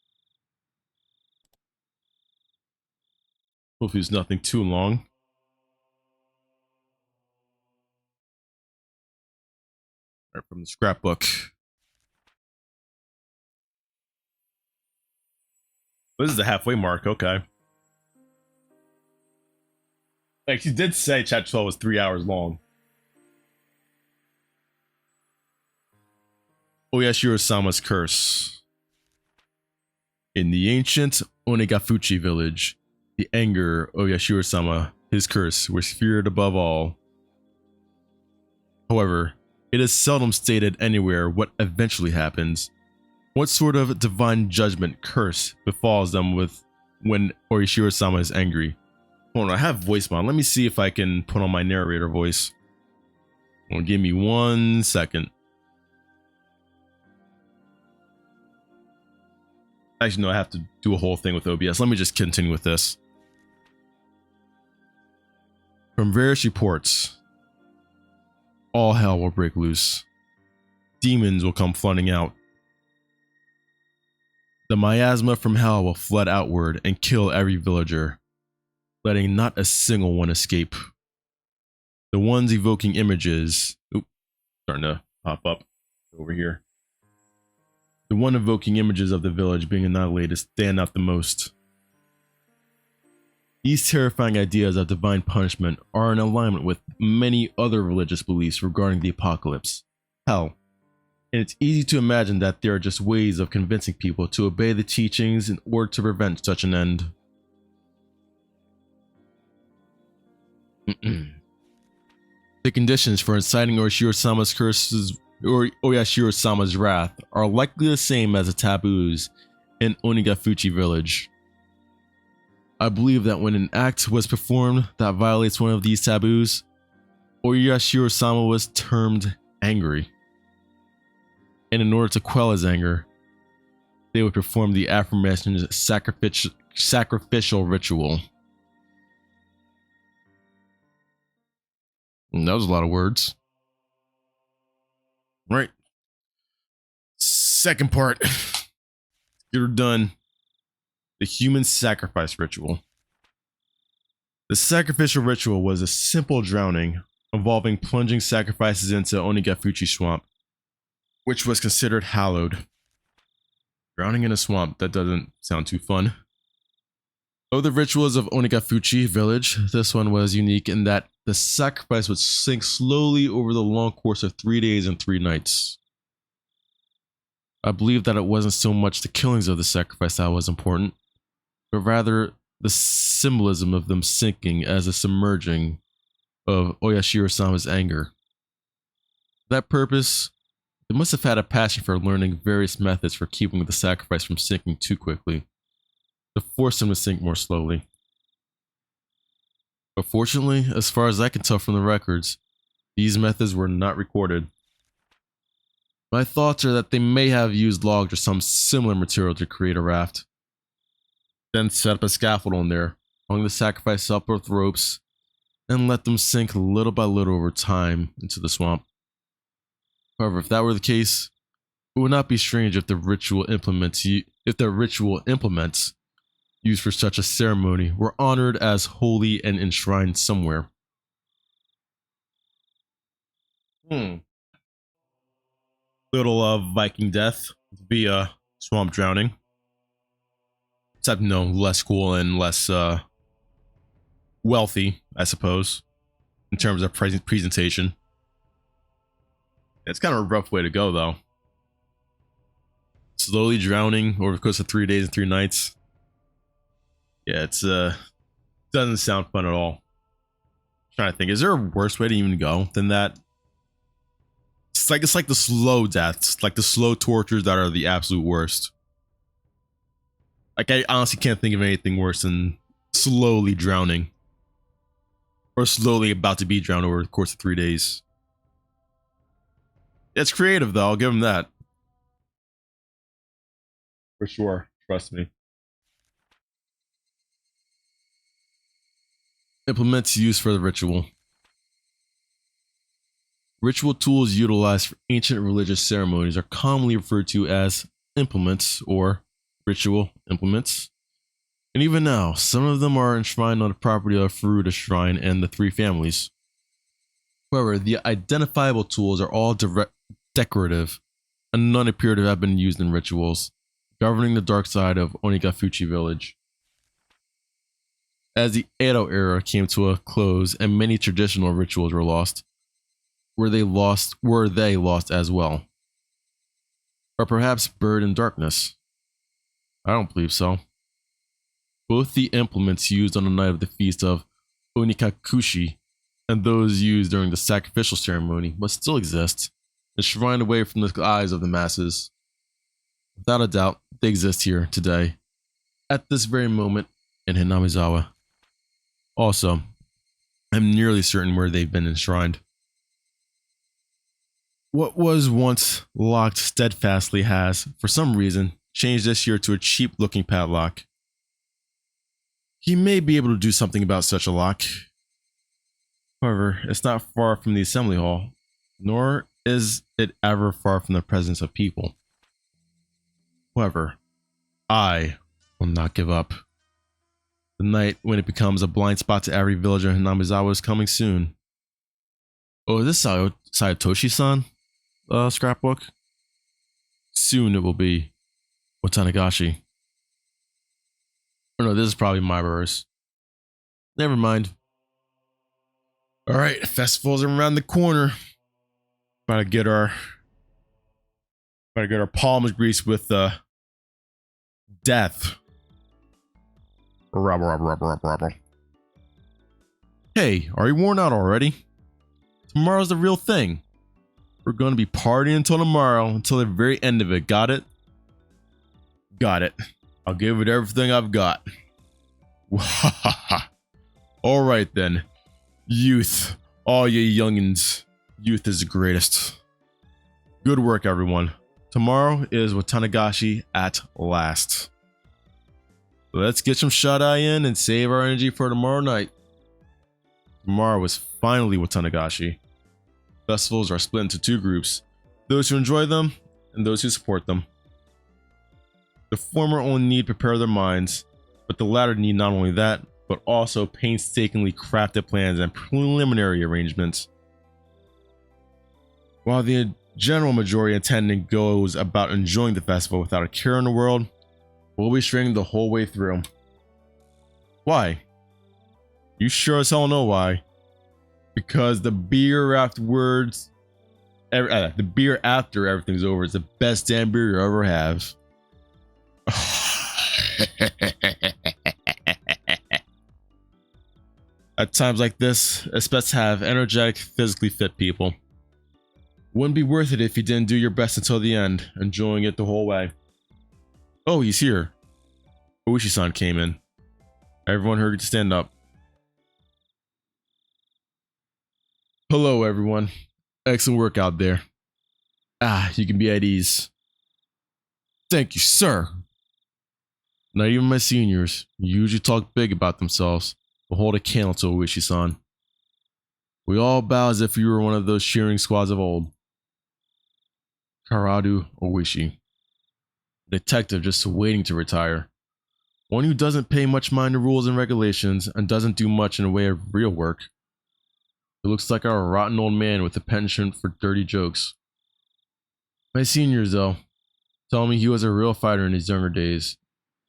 Hopefully it's nothing too long. Right from the scrapbook. This is the halfway mark, okay. Like, she did say chapter 12 was 3 hours long. Oyashiro-sama's curse. In the ancient Onegafuchi village, the anger of Oyashiro-sama, his curse, was feared above all. However, it is seldom stated anywhere what eventually happens. What sort of divine judgment curse befalls them when Oyashiro-sama is angry? Hold on, I have voice mod. Let me see if I can put on my narrator voice. Well, give me 1 second. Actually, no, I have to do a whole thing with OBS. Let me just continue with this. From various reports, all hell will break loose. Demons will come flooding out. The miasma from hell will flood outward and kill every villager, letting not a single one escape. The ones evoking images... Oop, starting to pop up over here. The one evoking images of the village being annihilated stand out the most. These terrifying ideas of divine punishment are in alignment with many other religious beliefs regarding the apocalypse, hell, and it's easy to imagine that there are just ways of convincing people to obey the teachings in order to prevent such an end. The conditions for inciting Oyashiro-sama's curses or Oyashiro-sama's wrath are likely the same as the taboos in Onigafuchi village. I believe that when an act was performed that violates one of these taboos, Oyashiro-sama was termed angry. And in order to quell his anger, they would perform the aforementioned sacrificial ritual. And that was a lot of words. Right. Second part. Get her done. The human sacrifice ritual. The sacrificial ritual was a simple drowning, involving plunging sacrifices into Onigafuchi swamp, which was considered hallowed. Drowning in a swamp, that doesn't sound too fun. Of the rituals of Onigafuchi village, this one was unique in that the sacrifice would sink slowly over the long course of 3 days and 3 nights. I believe that it wasn't so much the killings of the sacrifice that was important, but rather the symbolism of them sinking as a submerging of Oyashiro-sama's anger. For that purpose, they must have had a passion for learning various methods for keeping the sacrifice from sinking too quickly, to force them to sink more slowly. But fortunately, as far as I can tell from the records, these methods were not recorded. My thoughts are that they may have used logs or some similar material to create a raft, then set up a scaffold on there, hung the sacrifice up with ropes, and let them sink little by little over time into the swamp. However, if that were the case, it would not be strange if the ritual implements used for such a ceremony were honored as holy and enshrined somewhere. Little Viking death via swamp drowning. Except no, less cool and less wealthy, I suppose, in terms of presentation. It's kind of a rough way to go, though. Slowly drowning over the course of 3 days and 3 nights. Yeah, it's doesn't sound fun at all. I'm trying to think, is there a worse way to even go than that? It's like the slow deaths, like the slow tortures that are the absolute worst. Like, I honestly can't think of anything worse than slowly drowning. Or slowly about to be drowned over the course of 3 days. It's creative, though, I'll give them that. For sure, trust me. Implements used for the ritual. Ritual tools utilized for ancient religious ceremonies are commonly referred to as implements or ritual implements. And even now, some of them are enshrined on the property of Furuta Shrine and the 3 families. However, the identifiable tools are all decorative, and none appear to have been used in rituals, governing the dark side of Onigafuchi village. As the Edo era came to a close and many traditional rituals were lost, were they lost as well? Or perhaps buried in darkness? I don't believe so. Both the implements used on the night of the feast of Onikakushi and those used during the sacrificial ceremony must still exist, enshrined away from the eyes of the masses. Without a doubt, they exist here today, at this very moment in Hinamizawa. Also, I'm nearly certain where they've been enshrined. What was once locked steadfastly has, for some reason, changed this year to a cheap-looking padlock. He may be able to do something about such a lock. However, it's not far from the assembly hall, nor is it ever far from the presence of people. However, I will not give up. The night when it becomes a blind spot to every villager in Hinamizawa is coming soon. Oh, is this Sayatoshi-san scrapbook? Soon it will be Watanagashi. Oh no, this is probably my verse. Never mind. Alright, festivals are around the corner. About to get our palms greased with death. Rubble. Hey, are you worn out already? Tomorrow's the real thing. We're going to be partying until tomorrow, until the very end of it. Got it? Got it. I'll give it everything I've got. Alright then. Youth. All you youngins. Youth is the greatest. Good work, everyone. Tomorrow is Watanagashi at last. Let's get some shut-eye in and save our energy for tomorrow night. Tomorrow is finally Watanagashi. Festivals are split into 2 groups, those who enjoy them and those who support them. The former only need prepare their minds, but the latter need not only that, but also painstakingly crafted plans and preliminary arrangements. While the general majority attending goes about enjoying the festival without a care in the world, we'll be stringing the whole way through. Why? You sure as hell know why. Because the beer afterwards, the beer after everything's over is the best damn beer you ever have. At times like this, it's best to have energetic, physically fit people. Wouldn't be worth it if you didn't do your best until the end, enjoying it the whole way. Oh, he's here. Oishi-san came in. Everyone hurried to stand up. Hello, everyone. Excellent work out there. You can be at ease. Thank you, sir. Not even my seniors, who usually talk big about themselves, will hold a candle to Oishi-san. We all bow as if we were one of those cheering squads of old. Karadu Oishi. Detective just waiting to retire. One who doesn't pay much mind to rules and regulations and doesn't do much in the way of real work. He looks like a rotten old man with a penchant for dirty jokes. My seniors, though, tell me he was a real fighter in his younger days,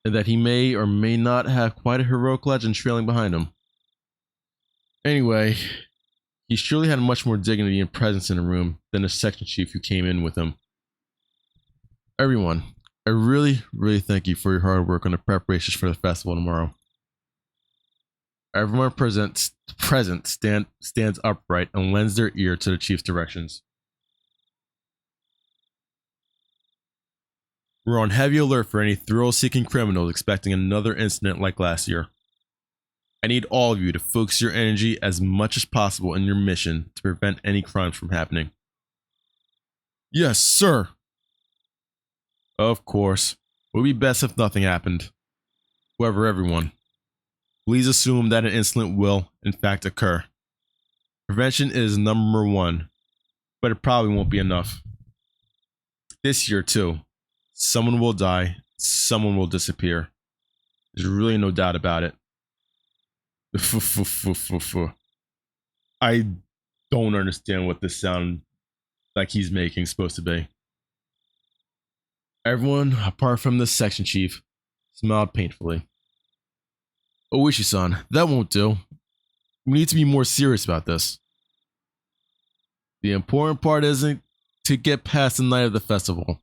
and that he may or may not have quite a heroic legend trailing behind him. Anyway, he surely had much more dignity and presence in the room than the section chief who came in with him. Everyone, I really thank you for your hard work on the preparations for the festival tomorrow. Everyone present stands upright and lends their ear to the chief's directions. We're on heavy alert for any thrill-seeking criminals expecting another incident like last year. I need all of you to focus your energy as much as possible in your mission to prevent any crimes from happening. Yes, sir. Of course, it would be best if nothing happened. However, everyone, please assume that an incident will, in fact, occur. Prevention is number one, but it probably won't be enough. This year, too, someone will die, someone will disappear. There's really no doubt about it. I don't understand what this sound like he's making is supposed to be. Everyone, apart from the section chief, smiled painfully. Oishi-san, that won't do. We need to be more serious about this. The important part isn't to get past the night of the festival.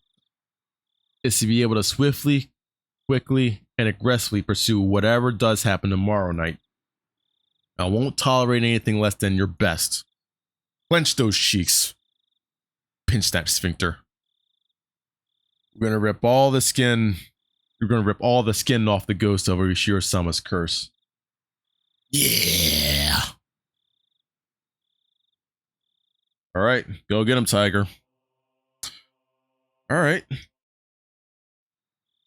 It's to be able to swiftly, quickly, and aggressively pursue whatever does happen tomorrow night. I won't tolerate anything less than your best. Clench those cheeks. Pinch that sphincter. We're gonna rip all the skin. We're gonna rip all the skin off the ghost of Ushiro-sama's curse. Yeah. All right, go get him, Tiger. All right.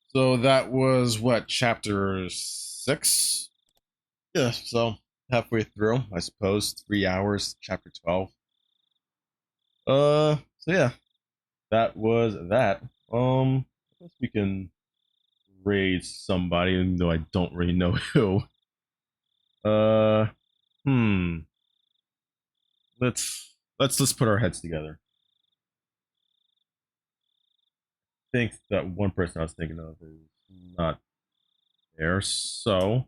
So that was what, chapter 6? Yeah, so halfway through, I suppose. 3 hours, chapter 12. So yeah, that was that. I guess we can raise somebody, even though I don't really know who. Let's put our heads together. I think that one person I was thinking of is not there, so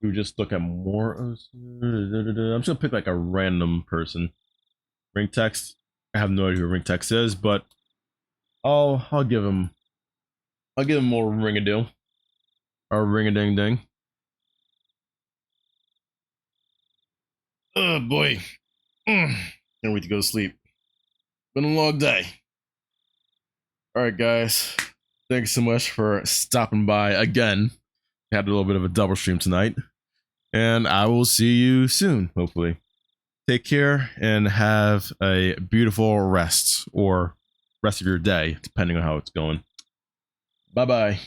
we just look at more. I'm just gonna pick like a random person. Ring text. I have no idea who Ring text is, but I'll give him more ring-a-doo or ring-a-ding-ding. Oh boy, can't wait to go to sleep. Been a long day. All right, guys. Thanks so much for stopping by again. Had a little bit of a double stream tonight, and I will see you soon, hopefully. Take care and have a beautiful rest or rest of your day, depending on how it's going. Bye-bye.